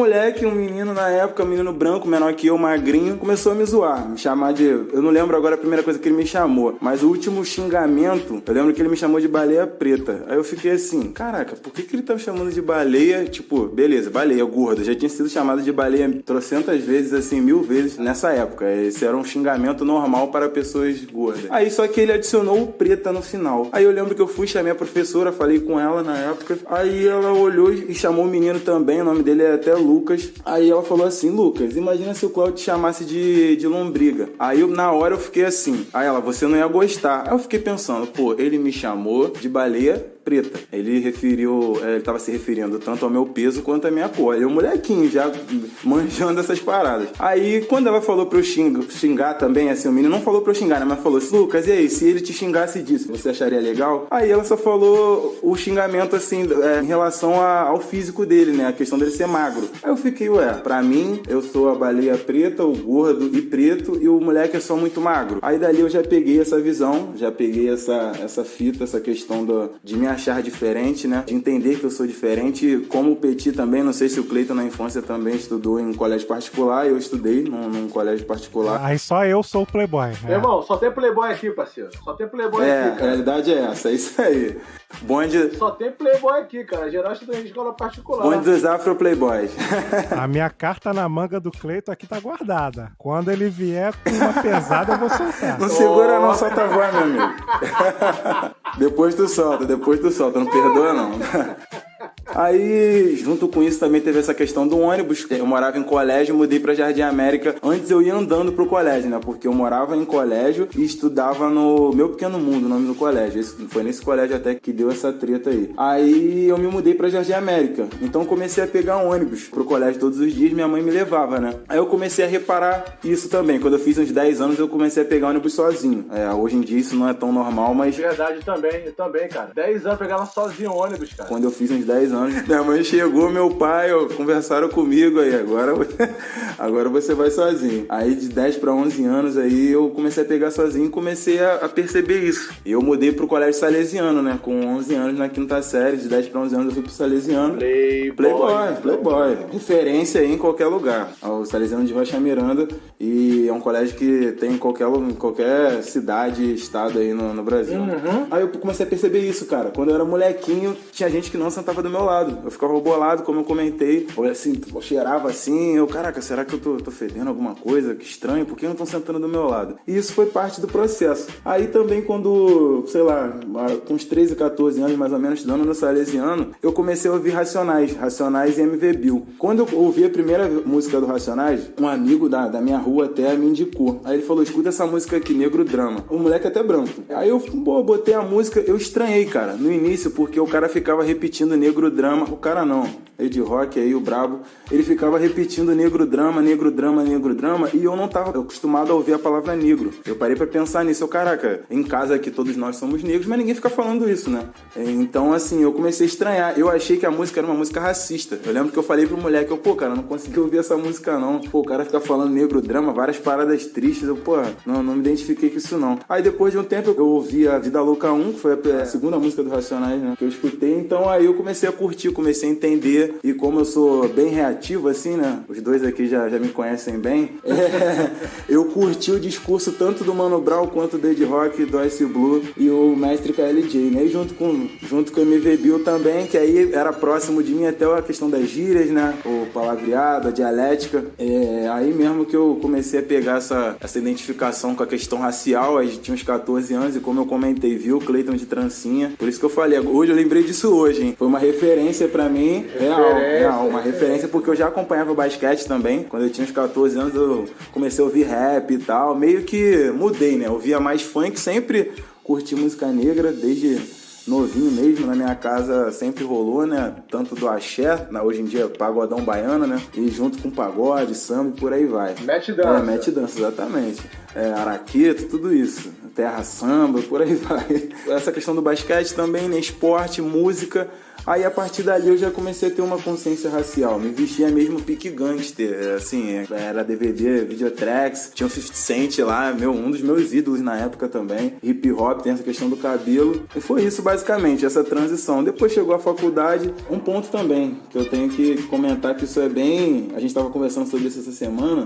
menino na época, um menino branco, menor que eu, magrinho, começou a me zoar, me chamar de... Eu não lembro agora a primeira coisa que ele me chamou, mas o último xingamento, eu lembro que ele me chamou de baleia preta. Aí eu fiquei assim, caraca, por que ele tá me chamando de baleia? Tipo, beleza, baleia gorda. Já tinha sido chamado de baleia trocentas vezes, assim, 1000 vezes nessa época. Esse era um xingamento normal para pessoas gordas. Aí só que ele adicionou o preta no final. Aí eu lembro que eu fui, chamei a professora, falei com ela na época. Aí ela olhou e chamou o menino também, o nome dele é até Lucas. Aí ela falou assim, Lucas, imagina se o Cláudio te chamasse de lombriga. Aí na hora eu fiquei assim, aí ela, você não ia gostar. Aí eu fiquei pensando, pô, ele me chamou de baleia preta. Ele estava se referindo tanto ao meu peso quanto à minha cor. Eu, molequinho, já manjando essas paradas. Aí, quando ela falou pra eu xingar também, assim, o menino não falou pra eu xingar, né? Mas falou assim, Lucas, e aí, se ele te xingasse disso, você acharia legal? Aí ela só falou o xingamento, assim, em relação ao físico dele, né? A questão dele ser magro. Aí eu fiquei, pra mim, eu sou a baleia preta, o gordo e preto, e o moleque é só muito magro. Aí dali eu já peguei essa visão, já peguei essa fita, essa questão de me achar diferente, né? De entender que eu sou diferente, como o Petit também, não sei se o Cleiton na infância também estudou em colégio particular, eu estudei num colégio particular. Aí só eu sou o playboy. Meu irmão, só tem playboy aqui, parceiro. Só tem playboy aqui, cara. A realidade é essa, é isso aí. Bonde... Só tem playboy aqui, cara. Geral estudou em escola particular. Bonde dos Afro Playboys. A minha carta na manga do Cleiton aqui tá guardada. Quando ele vier com uma pesada, eu vou soltar. Não segura não, solta a voz, meu amigo. Depois tu solta, não perdoa não. Aí, junto com isso, também teve essa questão do ônibus. Eu morava em colégio, mudei pra Jardim América. Antes eu ia andando pro colégio, né? Porque eu morava em colégio e estudava no Meu Pequeno Mundo, o nome do colégio. Foi nesse colégio até que deu essa treta aí. Aí eu me mudei pra Jardim América. Então comecei a pegar ônibus pro colégio todos os dias, minha mãe me levava, né? Aí eu comecei a reparar isso também. Quando eu fiz uns 10 anos, eu comecei a pegar ônibus sozinho. Hoje em dia isso não é tão normal, mas... Verdade, eu também, cara. 10 anos eu pegava sozinho ônibus, cara. Quando eu fiz uns 10 anos, anos. Minha mãe chegou, meu pai, conversaram comigo aí, agora você vai sozinho. Aí de 10 para 11 anos aí eu comecei a pegar sozinho e comecei a perceber isso. E eu mudei pro colégio salesiano, né? Com 11 anos na quinta série, de 10 para 11 anos eu fui pro salesiano. Playboy. Referência aí em qualquer lugar. O salesiano de Rocha Miranda, e é um colégio que tem em qualquer cidade, estado aí no Brasil. Uhum. Aí eu comecei a perceber isso, cara. Quando eu era molequinho, tinha gente que não sentava do meu lado. Eu ficava bolado, como eu comentei. Eu cheirava assim, caraca, será que eu tô fedendo alguma coisa? Que estranho, por que não estão sentando do meu lado? E isso foi parte do processo. Aí também quando, sei lá, com uns 13, 14 anos mais ou menos, estudando no salesiano, eu comecei a ouvir Racionais e MV Bill. Quando eu ouvi a primeira música do Racionais, um amigo da minha rua até me indicou. Aí ele falou, escuta essa música aqui, Negro Drama. O moleque até branco. Aí eu botei a música, eu estranhei, cara, no início, porque o cara ficava repetindo Negro Drama. O cara não, Ed Rock aí, o brabo, ele ficava repetindo Negro Drama, Negro Drama, Negro Drama, e eu não tava acostumado a ouvir a palavra negro. Eu parei pra pensar nisso, caraca, em casa aqui todos nós somos negros, mas ninguém fica falando isso, né? Então, assim, eu comecei a estranhar. Eu achei que a música era uma música racista. Eu lembro que eu falei pro moleque, cara, não consegui ouvir essa música não. O cara fica falando Negro Drama, várias paradas tristes. Não me identifiquei com isso não. Aí depois de um tempo eu ouvi a Vida Louca 1, que foi a segunda música do Racionais, né, que eu escutei. Então aí eu comecei a curtir, comecei a entender. E como eu sou bem reativo, assim, né, os dois aqui já me conhecem bem, eu curti o discurso tanto do Mano Brown quanto do Ed Rock, do Ice Blue e o Mestre KLJ, né, e junto com o MV Bill também, que aí era próximo de mim até a questão das gírias, né, o palavreado, a dialética. Aí mesmo que eu comecei a pegar essa identificação com a questão racial. A gente tinha uns 14 anos e, como eu comentei, viu o Cleiton de trancinha. Por isso que eu falei, hoje eu lembrei disso hoje, hein? Foi uma referência pra mim, real, uma referência, porque eu já acompanhava o basquete também. Quando eu tinha uns 14 anos eu comecei a ouvir rap e tal, meio que mudei, né? Eu ouvia mais funk, sempre curti música negra, desde novinho mesmo, na minha casa sempre rolou, né? Tanto do axé, hoje em dia pagodão baiano, né? E junto com pagode, samba e por aí vai. Mete dança. Mete dança, exatamente. Araqueto, tudo isso. Terra samba, por aí vai. Essa questão do basquete também, né? Esporte, música. Aí a partir dali eu já comecei a ter uma consciência racial, me vestia mesmo pique gangster, assim, era DVD, videotracks, tinha o 50 Cent lá, um dos meus ídolos na época também, hip hop, tem essa questão do cabelo, e foi isso basicamente, essa transição. Depois chegou a faculdade, um ponto também, que eu tenho que comentar que isso é bem, a gente estava conversando sobre isso essa semana,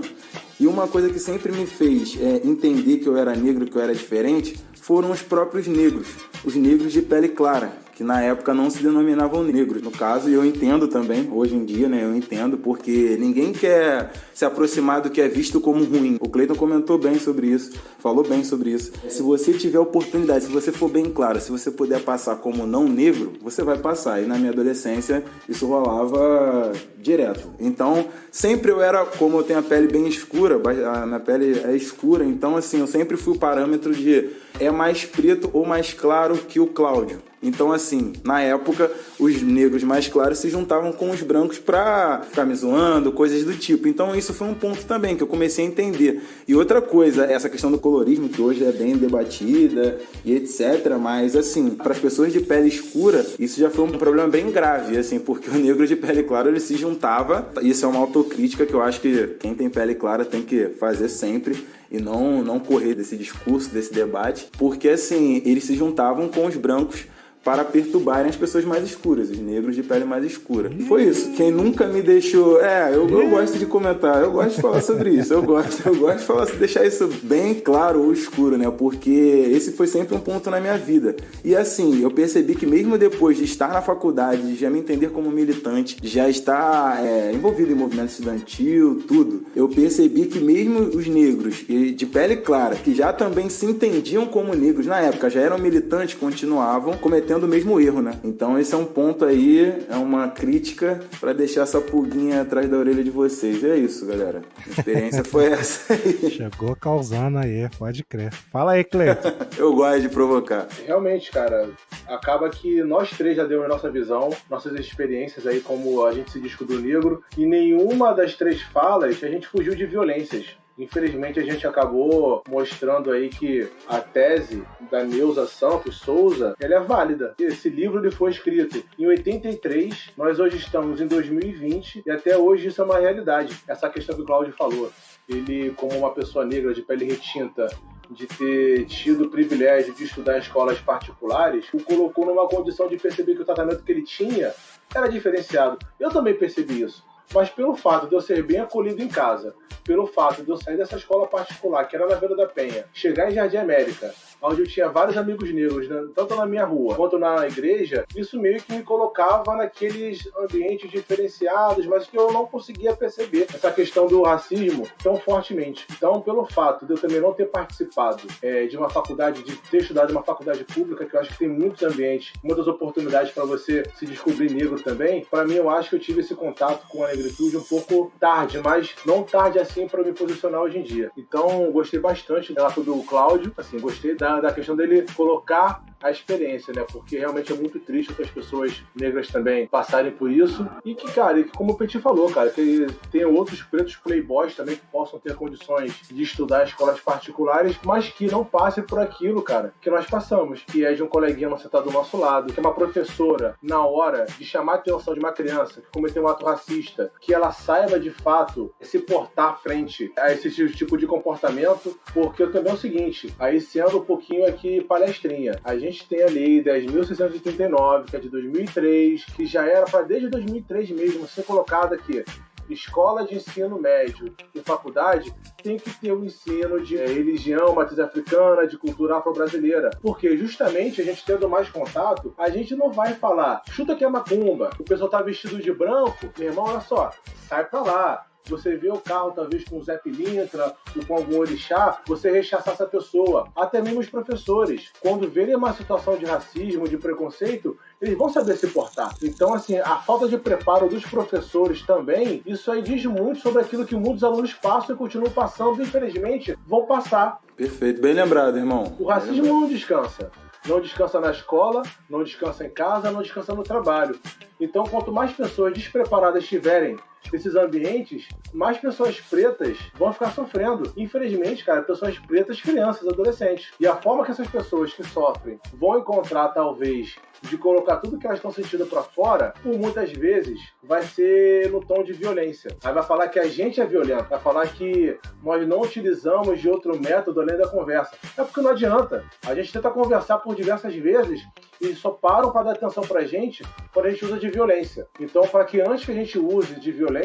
e uma coisa que sempre me fez entender que eu era negro, que eu era diferente, foram os próprios negros, os negros de pele clara, que na época não se denominavam negros. No caso, eu entendo também, hoje em dia, né, eu entendo, porque ninguém quer se aproximar do que é visto como ruim. O Cleiton comentou bem sobre isso, falou bem sobre isso. Se você tiver oportunidade, se você for bem claro, se você puder passar como não negro, você vai passar. E na minha adolescência, isso rolava direto. Então, sempre eu era, como eu tenho a pele bem escura, a minha pele é escura, então assim, eu sempre fui o parâmetro de é mais preto ou mais claro que o Cláudio. Então, assim, na época, os negros mais claros se juntavam com os brancos pra ficar me zoando, coisas do tipo. Então, isso foi um ponto também que eu comecei a entender. E outra coisa, essa questão do colorismo, que hoje é bem debatida e etc. Mas, assim, para as pessoas de pele escura, isso já foi um problema bem grave, assim, porque o negro de pele clara, ele se juntava. Isso é uma autocrítica que eu acho que quem tem pele clara tem que fazer sempre. E não correr desse discurso, desse debate. Porque, assim, eles se juntavam com os brancos para perturbarem as pessoas mais escuras, os negros de pele mais escura. E foi isso. Quem nunca me deixou... eu gosto de comentar, eu gosto de falar sobre isso, eu gosto de falar, deixar isso bem claro ou escuro, né? Porque esse foi sempre um ponto na minha vida. E assim, eu percebi que mesmo depois de estar na faculdade, de já me entender como militante, de já estar envolvido em movimento estudantil, tudo, eu percebi que mesmo os negros de pele clara, que já também se entendiam como negros na época, já eram militantes, continuavam cometendo o mesmo erro, né? Então esse é um ponto aí, é uma crítica pra deixar essa pulguinha atrás da orelha de vocês. É isso, galera. A experiência foi essa aí. Chegou causando aí, pode crer. Fala aí, Cleiton. Eu gosto de provocar. Realmente, cara, acaba que nós três já demos a nossa visão, nossas experiências aí, como a gente se descobriu negro, e nenhuma das três falas a gente fugiu de violências. Infelizmente, a gente acabou mostrando aí que a tese da Neuza Santos Souza, ela é válida. Esse livro ele foi escrito em 83, nós hoje estamos em 2020 e até hoje isso é uma realidade. Essa questão que o Cláudio falou, ele como uma pessoa negra de pele retinta, de ter tido o privilégio de estudar em escolas particulares, o colocou numa condição de perceber que o tratamento que ele tinha era diferenciado. Eu também percebi isso. Mas pelo fato de eu ser bem acolhido em casa, pelo fato de eu sair dessa escola particular, que era na Vila da Penha, chegar em Jardim América, onde eu tinha vários amigos negros, né, tanto na minha rua quanto na igreja, isso meio que me colocava naqueles ambientes diferenciados, mas que eu não conseguia perceber essa questão do racismo tão fortemente. Então, pelo fato de eu também não ter participado de uma faculdade, de ter estudado em uma faculdade pública, que eu acho que tem muitos ambientes, muitas oportunidades para você se descobrir negro também, para mim eu acho que eu tive esse contato com a negritude um pouco tarde, mas não tarde assim para me posicionar hoje em dia. Então, gostei bastante do relato do Cláudio, assim, gostei da questão dele colocar a experiência, né? Porque realmente é muito triste que as pessoas negras também passarem por isso. E que, cara, como o Petit falou, cara, que tem outros pretos playboys também que possam ter condições de estudar em escolas particulares, mas que não passem por aquilo, cara, que nós passamos, que é de um coleguinha não sentar do nosso lado, que é uma professora, na hora de chamar a atenção de uma criança que cometeu um ato racista, que ela saiba de fato se portar frente a esse tipo de comportamento, porque também é o seguinte, aí sendo um pouquinho aqui palestrinha, a gente tem a lei 10.639, que é de 2003, que já era para desde 2003 mesmo ser colocada aqui. Escola de ensino médio e faculdade tem que ter o ensino de religião, matriz africana, de cultura afro-brasileira. Porque justamente a gente tendo mais contato, a gente não vai falar, chuta que é macumba, o pessoal tá vestido de branco, meu irmão, olha só, sai pra lá. Você vê o carro, talvez, com o Zé Pilintra ou com algum orixá, você rechaçar essa pessoa. Até mesmo os professores, quando verem uma situação de racismo, de preconceito, eles vão saber se portar. Então, assim, a falta de preparo dos professores também, isso aí diz muito sobre aquilo que muitos alunos passam e continuam passando, e infelizmente vão passar. Perfeito, bem lembrado, irmão. O racismo não descansa. Não descansa na escola, não descansa em casa, não descansa no trabalho. Então, quanto mais pessoas despreparadas estiverem nesses ambientes, mais pessoas pretas vão ficar sofrendo. Infelizmente, cara, pessoas pretas, crianças, adolescentes. E a forma que essas pessoas que sofrem vão encontrar, talvez, de colocar tudo que elas estão sentindo pra fora, por muitas vezes, vai ser no tom de violência. Aí vai falar que a gente é violento, vai falar que nós não utilizamos de outro método além da conversa. É porque não adianta. A gente tenta conversar por diversas vezes e só param para dar atenção pra gente quando a gente usa de violência. Então, para que antes que a gente use de violência,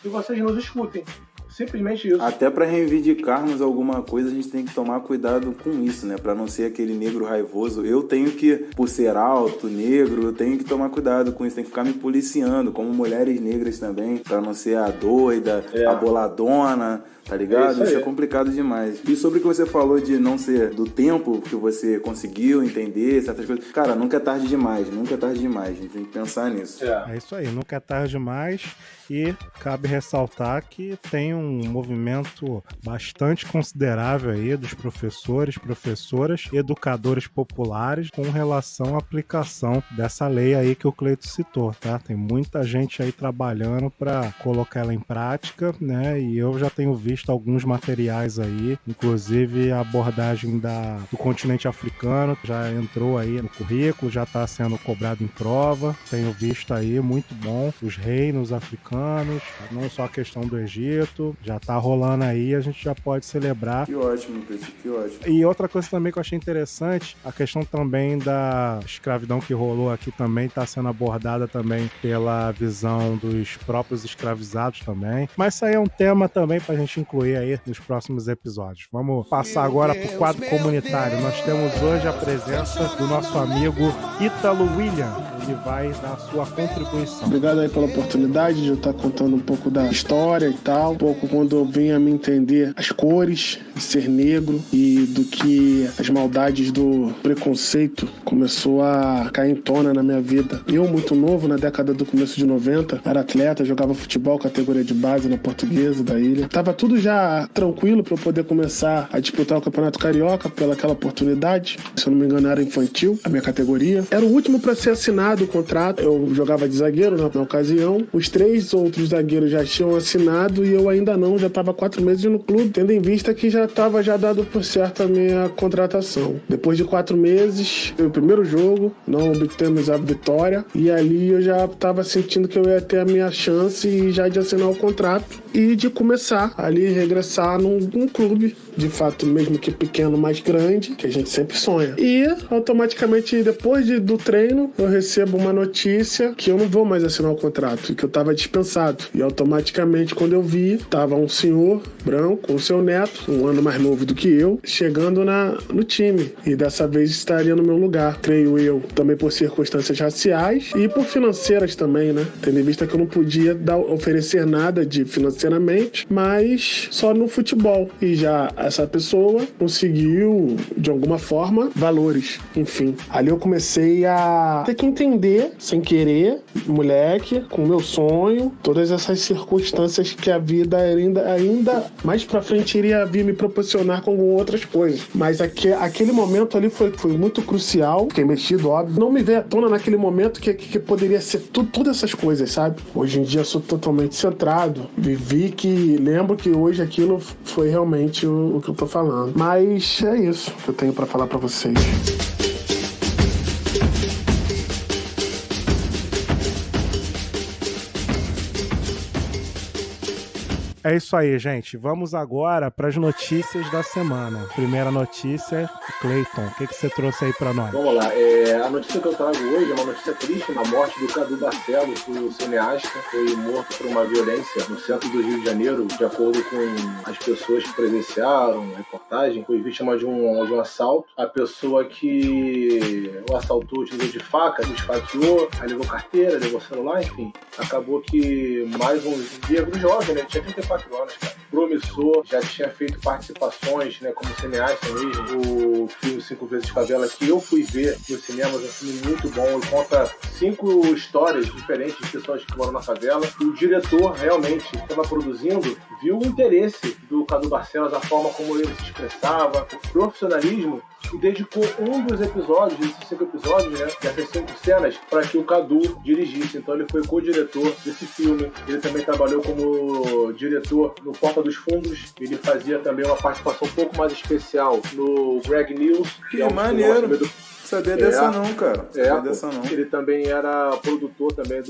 que vocês nos escutem. Simplesmente isso. Até para reivindicarmos alguma coisa, a gente tem que tomar cuidado com isso, né? Para não ser aquele negro raivoso. Eu tenho que, por ser alto, negro, eu tenho que tomar cuidado com isso. Tem que ficar me policiando, como mulheres negras também, para não ser a doida, a boladona, tá ligado? Isso é complicado demais. E sobre o que você falou de não ser do tempo que você conseguiu entender certas coisas. Cara, nunca é tarde demais, nunca é tarde demais. A gente tem que pensar nisso. É isso aí, nunca é tarde demais. E cabe ressaltar que tem um movimento bastante considerável aí dos professores, professoras, educadores populares com relação à aplicação dessa lei aí que o Cleito citou, tá? Tem muita gente aí trabalhando para colocar ela em prática, né? E eu já tenho visto alguns materiais aí, inclusive a abordagem do continente africano, já entrou aí no currículo, já está sendo cobrado em prova. Tenho visto aí, muito bom, os reinos africanos, não só a questão do Egito, já tá rolando aí, a gente já pode celebrar. Que ótimo, Pedro, que ótimo. E outra coisa também que eu achei interessante, a questão também da escravidão que rolou aqui também tá sendo abordada também pela visão dos próprios escravizados também. Mas isso aí é um tema também pra gente incluir aí nos próximos episódios. Vamos passar agora pro quadro comunitário. Nós temos hoje a presença do nosso amigo Ítalo William. Ele vai dar a sua contribuição. Obrigado aí pela oportunidade de eu estar contando um pouco da história e tal, um pouco quando eu vim a me entender as cores, de ser negro e do que as maldades do preconceito começou a cair em tona na minha vida. Eu, muito novo, na década do começo de 90, era atleta, jogava futebol, categoria de base na Portuguesa da ilha. Tava tudo tudo já tranquilo para eu poder começar a disputar o Campeonato Carioca pelaquela oportunidade. Se eu não me engano, era infantil, a minha categoria. Era o último para ser assinado o contrato. Eu jogava de zagueiro na ocasião. Os 3 outros zagueiros já tinham assinado e eu ainda não. Já estava 4 meses no clube, tendo em vista que já estava dado por certo a minha contratação. Depois de 4 meses, foi o primeiro jogo, não obtemos a vitória e ali eu já estava sentindo que eu ia ter a minha chance e já de assinar o contrato e de começar ali regressar num clube, de fato, mesmo que pequeno, mas grande, que a gente sempre sonha. E automaticamente, depois do treino, eu recebo uma notícia que eu não vou mais assinar o contrato, que eu estava dispensado. E automaticamente, quando eu vi, estava um senhor branco com o seu neto, um ano mais novo do que eu, chegando no time. E dessa vez estaria no meu lugar. Creio eu, também por circunstâncias raciais e por financeiras também, né? Tendo em vista que eu não podia oferecer nada de financeiramente, mas só no futebol. E já essa pessoa conseguiu, de alguma forma, valores. Enfim, ali eu comecei a ter que entender, sem querer, moleque, com o meu sonho, todas essas circunstâncias que a vida ainda mais pra frente iria vir me proporcionar com outras coisas. Mas aquele momento ali foi muito crucial. Fiquei mexido, óbvio. Não me veio à tona naquele momento que poderia ser todas essas coisas, sabe? Hoje em dia eu sou totalmente centrado. Vivi que... Lembro que hoje aquilo foi realmente o que eu tô falando. Mas é isso que eu tenho pra falar pra vocês. É isso aí, gente. Vamos agora para as notícias da semana. Primeira notícia, Cleiton. O que você trouxe aí para nós? Vamos lá. A notícia que eu trago hoje é uma notícia triste. A morte do Cadu Barcelos, o cineasta, foi morto por uma violência no centro do Rio de Janeiro. De acordo com as pessoas que presenciaram a reportagem, foi vítima de um assalto. A pessoa que o assaltou utilizou de faca, esfaqueou, aí levou carteira, levou celular, enfim. Acabou que mais um negro jovem, né? Tinha 34 anos, cara. Promissor, já tinha feito participações, né, como cineasta mesmo, o filme 5 Vezes Favela, que eu fui ver nos cinemas, é um filme muito bom, ele conta 5 histórias diferentes de pessoas que moram na favela. O diretor realmente estava produzindo, viu o interesse do Cadu Barcelos, a forma como ele se expressava, o profissionalismo, e dedicou um dos episódios, desses 5 episódios, né, dessas 5 cenas, para que o Cadu dirigisse. Então ele foi co-diretor desse filme. Ele também trabalhou como diretor no Porta dos Fundos. Ele fazia também uma participação um pouco mais especial no Greg News. Que é maneiro! Sabia dessa não, cara. Sabia dessa não. Ele também era produtor também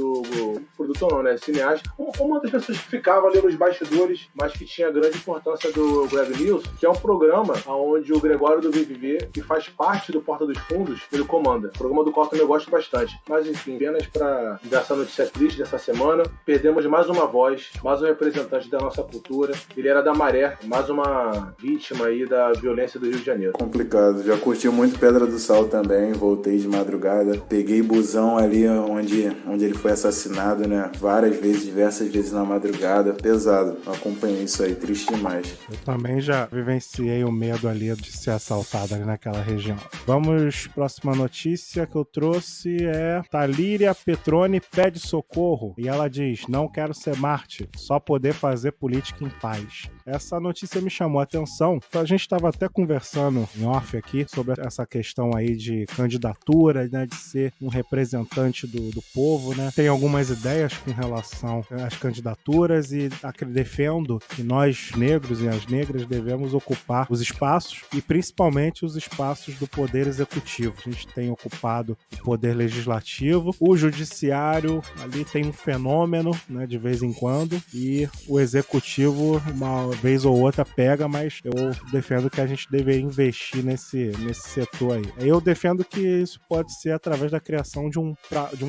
produtor não, né? Cineasta. Uma das pessoas que ficava ali nos bastidores, mas que tinha grande importância do Greg News, que é um programa onde o Gregório do BBB, que faz parte do Porta dos Fundos, ele comanda. Programa do qual eu também gosto bastante. Mas enfim, apenas para dar essa notícia triste dessa semana, perdemos mais uma voz, mais um representante da nossa cultura. Ele era da Maré, mais uma vítima aí da violência do Rio de Janeiro. Complicado. Já curti muito Pedra do Sal também. Voltei de madrugada, peguei busão ali onde ele foi assassinado, né? Várias vezes, diversas vezes na madrugada. Pesado. Acompanhei isso aí, triste demais. Eu também já vivenciei o medo ali de ser assaltado ali naquela região. Vamos, próxima notícia que eu trouxe é Talíria Petroni pede socorro e ela diz: não quero ser Marte, só poder fazer política em paz. Essa notícia me chamou a atenção. A gente estava até conversando em off aqui sobre essa questão aí de candidatura, né, de ser um representante do povo, né? Tem algumas ideias com relação às candidaturas e defendo que nós, negros e as negras, devemos ocupar os espaços e principalmente os espaços do poder executivo. A gente tem ocupado o poder legislativo, o judiciário, ali tem um fenômeno, né, de vez em quando, e o executivo, uma vez ou outra, pega, mas eu defendo que a gente deveria investir nesse setor aí. Eu defendo que isso pode ser através da criação de um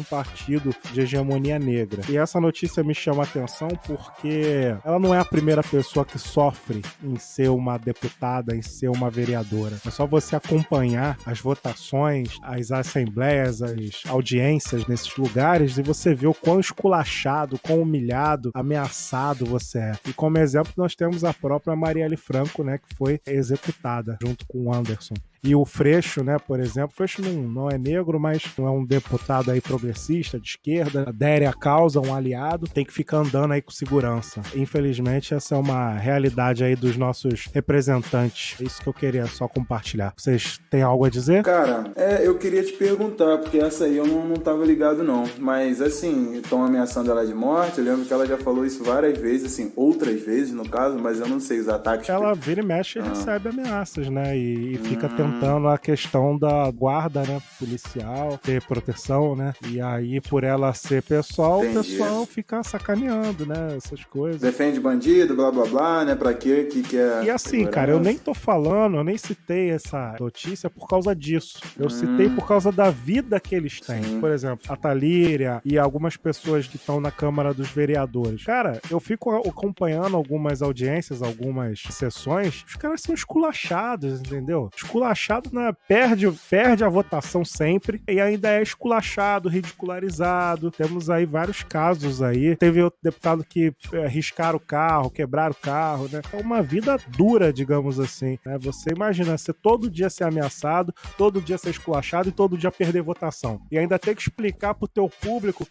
partido de hegemonia negra. E essa notícia me chama a atenção porque ela não é a primeira pessoa que sofre em ser uma deputada, em ser uma vereadora. É só você acompanhar as votações, as assembleias, as audiências nesses lugares e você vê o quão esculachado, quão humilhado, ameaçado você é. E como exemplo nós temos a própria Marielle Franco, né, que foi executada junto com o Anderson. E o Freixo, né, por exemplo, o Freixo não é negro, mas não é um deputado aí progressista, de esquerda, adere à causa, um aliado, tem que ficar andando aí com segurança. Infelizmente, essa é uma realidade aí dos nossos representantes. É isso que eu queria só compartilhar. Vocês têm algo a dizer? Cara, eu queria te perguntar, porque essa aí eu não tava ligado não, mas assim, estão ameaçando ela de morte, eu lembro que ela já falou isso várias vezes, assim, outras vezes no caso, mas eu não sei os ataques. Ela vira e mexe e recebe ameaças, né, e fica tentando a questão da guarda, né, policial, ter proteção, né, e aí por ela ser pessoal, o pessoal fica sacaneando, né, essas coisas. Defende bandido, blá blá blá, né, pra quê, que é... E assim, cara, eu nem tô falando, eu nem citei essa notícia por causa disso. Eu citei por causa da vida que eles têm. Sim. Por exemplo, a Thalíria e algumas pessoas que estão na Câmara dos Vereadores. Cara, eu fico acompanhando algumas audiências, algumas sessões, os caras são esculachados, entendeu? Esculachado, né? Perde a votação sempre e ainda é esculachado, ridicularizado. Temos aí vários casos aí. Teve outro deputado que riscaram o carro, quebraram o carro, né? É uma vida dura, digamos assim, né? Você imagina, você todo dia ser ameaçado, todo dia ser esculachado e todo dia perder votação. E ainda ter que explicar pro teu público,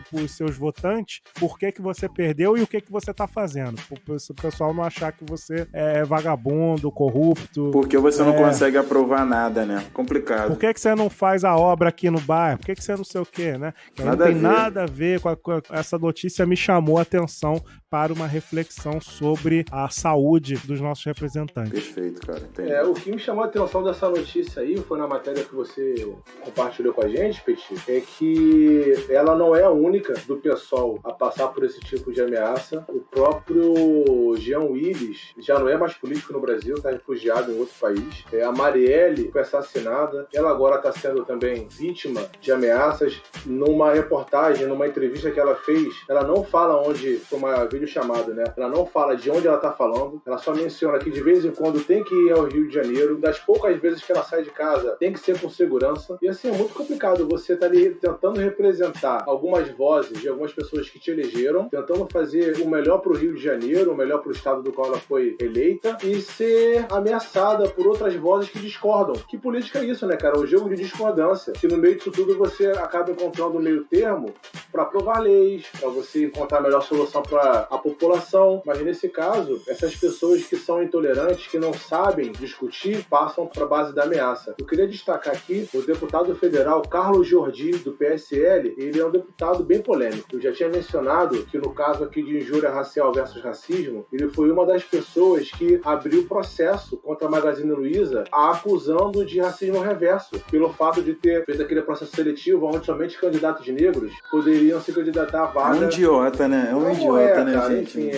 pros seus votantes, por que você perdeu e o que você tá fazendo. Pro pessoal não achar que você é vagabundo, corrupto. Porque você não consegue aprovar nada, né? Complicado. Por que você não faz a obra aqui no bairro? Por que você não sei o quê, né? Não tem nada a ver com essa notícia. Me chamou a atenção para uma reflexão sobre a saúde dos nossos representantes. Perfeito, cara. Entendi. O que me chamou a atenção dessa notícia aí, foi na matéria que você compartilhou com a gente, Petit, é que ela não é a única do PSOL a passar por esse tipo de ameaça. O próprio Jean Willis já não é mais político no Brasil, está refugiado em outro país. A Marielle foi assassinada, ela agora está sendo também vítima de ameaças. Numa reportagem, numa entrevista que ela fez, ela não fala onde, foi uma videochamada, né? Ela não fala de onde ela está falando, ela só menciona que de vez em quando tem que ir ao Rio de Janeiro, das poucas vezes que ela sai de casa, tem que ser com segurança. E assim, é muito complicado você estar ali tentando representar algumas vozes de algumas pessoas que te elegeram, tentando fazer o melhor pro Rio de Janeiro, o melhor pro estado do qual ela foi eleita, e ser ameaçada por outras vozes que discordam. Que política é isso, né, cara? O jogo de discordância. Que no meio disso tudo você acaba encontrando um meio termo para aprovar leis, para você encontrar a melhor solução para a população. Mas nesse caso, essas pessoas que são intolerantes, que não sabem discutir, passam para a base da ameaça. Eu queria destacar aqui o deputado federal Carlos Jordi, do PSL. Ele é um deputado bem polêmico. Eu já tinha mencionado que no caso aqui de injúria racial versus racismo, ele foi uma das pessoas que abriu processo contra a Magazine Luiza, a acusando de racismo reverso, pelo fato de ter feito aquele processo seletivo onde somente candidatos negros poderiam se candidatar à vaga. É um idiota, né? É um idiota, né, cara? gente? Enfim,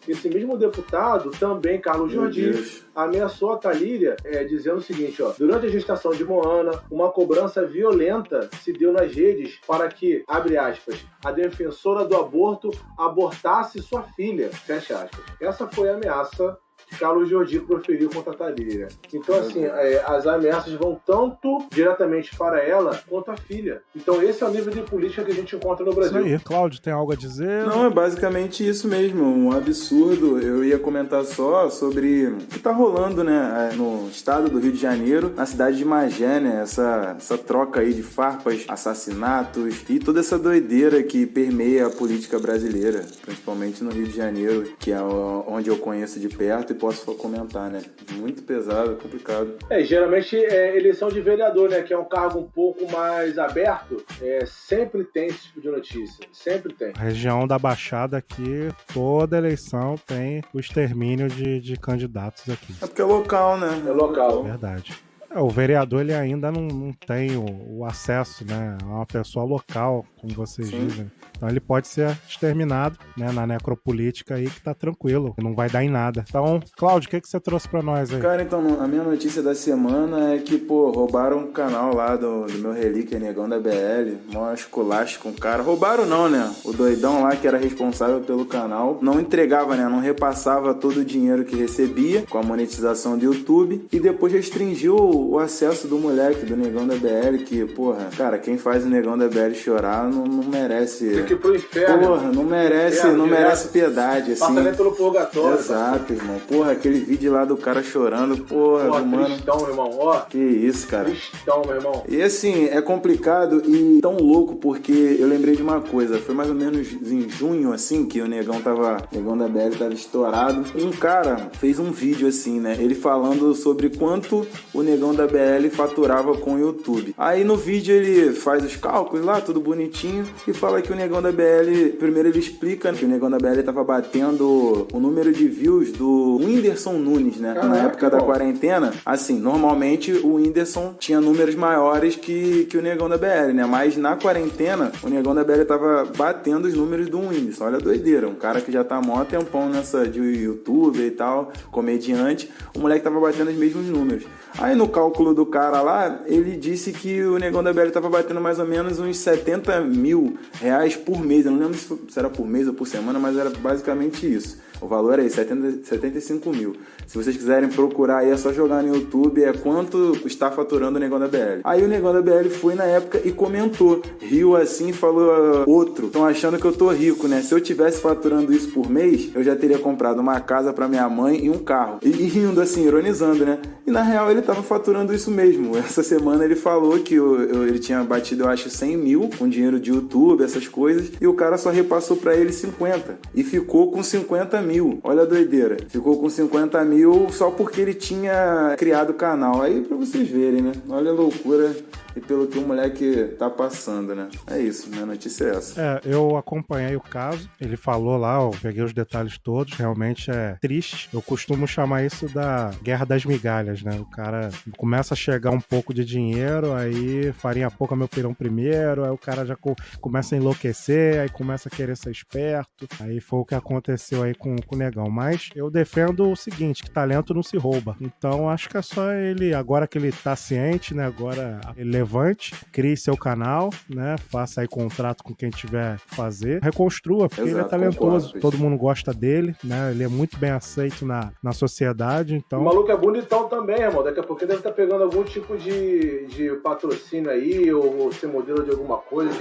esse mesmo deputado, também, Carlos Jordi, ameaçou a Thalíria, dizendo o seguinte, durante a gestação de Moana, uma cobrança violenta se deu nas redes para que, abre aspas, a defensora do aborto abortasse sua filha, fecha aspas. Essa foi a ameaça que Carlos Jordi proferiu contra a Thalíria. Então, assim, as ameaças vão tanto diretamente para ela quanto a filha. Então, esse é o nível de política que a gente encontra no Brasil. Isso aí. Cláudio, tem algo a dizer? Não, é basicamente isso mesmo, um absurdo. Eu ia comentar só sobre o que tá rolando, né, no estado do Rio de Janeiro, na cidade de Magé, né, essa troca aí de farpas, assassinatos e toda essa doideira que permeia a política brasileira, principalmente no Rio de Janeiro, que é onde eu conheço de perto e posso comentar, né? Muito pesado, complicado. Geralmente eleição de vereador, né? Que é um cargo um pouco mais aberto, sempre tem esse tipo de notícia. Sempre tem. A região da Baixada aqui, toda eleição tem o extermínio de candidatos aqui. É porque é local, né? É local. Verdade. O vereador ele ainda não tem o acesso, né, a uma pessoa local, como vocês dizem. Então ele pode ser exterminado, né, na necropolítica aí, que tá tranquilo, não vai dar em nada. Então, Cláudio, o que você trouxe pra nós aí? Cara, então, a minha notícia da semana é que, roubaram um canal lá do meu Relíquia Negão da BL, mó esculacho com o cara. Roubaram não, né? O doidão lá que era responsável pelo canal não entregava, né, não repassava todo o dinheiro que recebia com a monetização do YouTube e depois restringiu o acesso do moleque, do Negão da BL, que, porra, cara, quem faz o Negão da BL chorar não merece... Tem que ir pro inferno. Porra, não merece piedade, assim. Passa nem pelo purgatório. Exato, irmão. Porra, aquele vídeo lá do cara chorando, porra, mano. Tristão, meu irmão, ó. Que isso, cara. Tristão, meu irmão. E assim, é complicado e tão louco porque eu lembrei de uma coisa. Foi mais ou menos em junho, assim, que o Negão da BL tava estourado. Um cara fez um vídeo assim, né? Ele falando sobre quanto o Negão da BL faturava com o YouTube. Aí no vídeo ele faz os cálculos lá, tudo bonitinho, e fala que o Negão da BL, primeiro ele explica que o Negão da BL tava batendo o número de views do Whindersson Nunes, né? Caraca, na época da quarentena, assim, normalmente o Whindersson tinha números maiores que o Negão da BL, né? Mas na quarentena, o Negão da BL tava batendo os números do Whindersson. Olha a doideira, um cara que já tá há mó tempão nessa de YouTube e tal, comediante, o moleque tava batendo os mesmos números. Aí no cálculo do cara lá, ele disse que o Negão da BL tava batendo mais ou menos uns 70 mil reais por mês. Eu não lembro se era por mês ou por semana, mas era basicamente isso. O valor é 75 mil. Se vocês quiserem procurar aí, é só jogar no YouTube, quanto está faturando o Negão da BL. Aí o Negão da BL foi na época e comentou, riu assim e falou, outro, estão achando que eu tô rico, né? Se eu tivesse faturando isso por mês, eu já teria comprado uma casa pra minha mãe e um carro. E rindo assim, ironizando, né? E na real ele tava faturando isso mesmo. Essa semana ele falou que ele tinha batido, eu acho, 100 mil com dinheiro de YouTube, essas coisas, e o cara só repassou pra ele 50. E ficou com 50 mil. Olha a doideira. Ficou com 50 mil só porque ele tinha criado o canal. Aí pra vocês verem, né? Olha a loucura e pelo que o moleque tá passando, né? É isso, minha notícia é essa. Eu acompanhei o caso, ele falou lá, eu peguei os detalhes todos, realmente é triste. Eu costumo chamar isso da guerra das migalhas, né? O cara começa a chegar um pouco de dinheiro, aí farinha pouca meu pirão primeiro, aí o cara já começa a enlouquecer, aí começa a querer ser esperto, aí foi o que aconteceu aí com o Negão. Mas eu defendo o seguinte, que talento não se rouba. Então acho que é só ele, agora que ele tá ciente, né? Agora ele levante, crie seu canal, né? Faça aí contrato com quem tiver que fazer, reconstrua, porque ele é talentoso, concordo, todo mundo gosta dele, né? Ele é muito bem aceito na sociedade, então... O maluco é bonitão também, irmão, daqui a pouco ele deve estar pegando algum tipo de patrocínio aí, ou ser modelo de alguma coisa.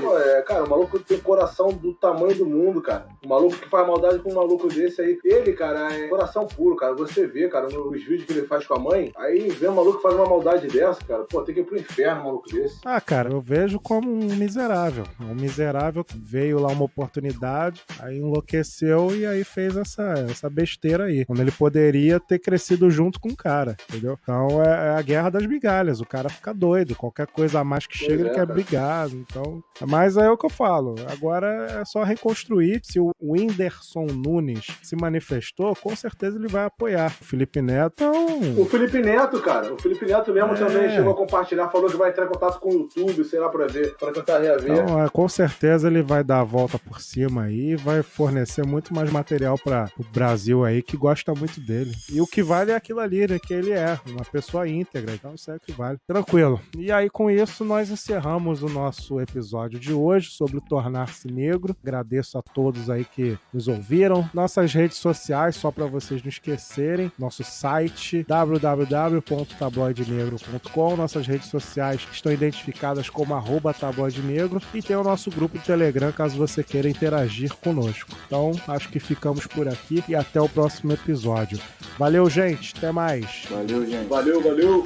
Cara, o maluco tem coração do tamanho do mundo, cara. O maluco que faz maldade com um maluco desse aí, ele, cara, é coração puro, cara. Você vê, cara, nos vídeos que ele faz com a mãe, aí vê um maluco que faz uma maldade dessa, cara, pô, tem que ir pro inferno, maluco desse. Cara, eu vejo como um miserável. Um miserável que veio lá uma oportunidade, aí enlouqueceu e aí fez essa besteira aí. Quando ele poderia ter crescido junto com o cara, entendeu? Então é a guerra das migalhas. O cara fica doido. Qualquer coisa a mais que chega, ele quer brigar. Então, mas é o que eu falo. Agora é só reconstruir. Se o Whindersson Nunes se manifestou, com certeza ele vai apoiar. O Felipe Neto... O Felipe Neto, cara. O Felipe Neto mesmo também chegou a compartilhar, falou que vai entrar em contato com o YouTube, sei lá, pra tentar reaver. Então, com certeza ele vai dar a volta por cima aí e vai fornecer muito mais material para o Brasil aí, que gosta muito dele. E o que vale é aquilo ali, né, que ele é uma pessoa íntegra, então isso é o que vale. Tranquilo. E aí com isso nós encerramos o nosso episódio de hoje sobre o tornar-se negro. Agradeço a todos aí que nos ouviram. Nossas redes sociais, só para vocês não esquecerem, nosso site www.tabloidenegro.com, nossas redes sociais estão identificadas como @tabloidenegro e tem o nosso grupo de Telegram caso você queira interagir conosco. Então, acho que ficamos por aqui e até o próximo episódio. Valeu, gente. Até mais. Valeu, gente. Valeu.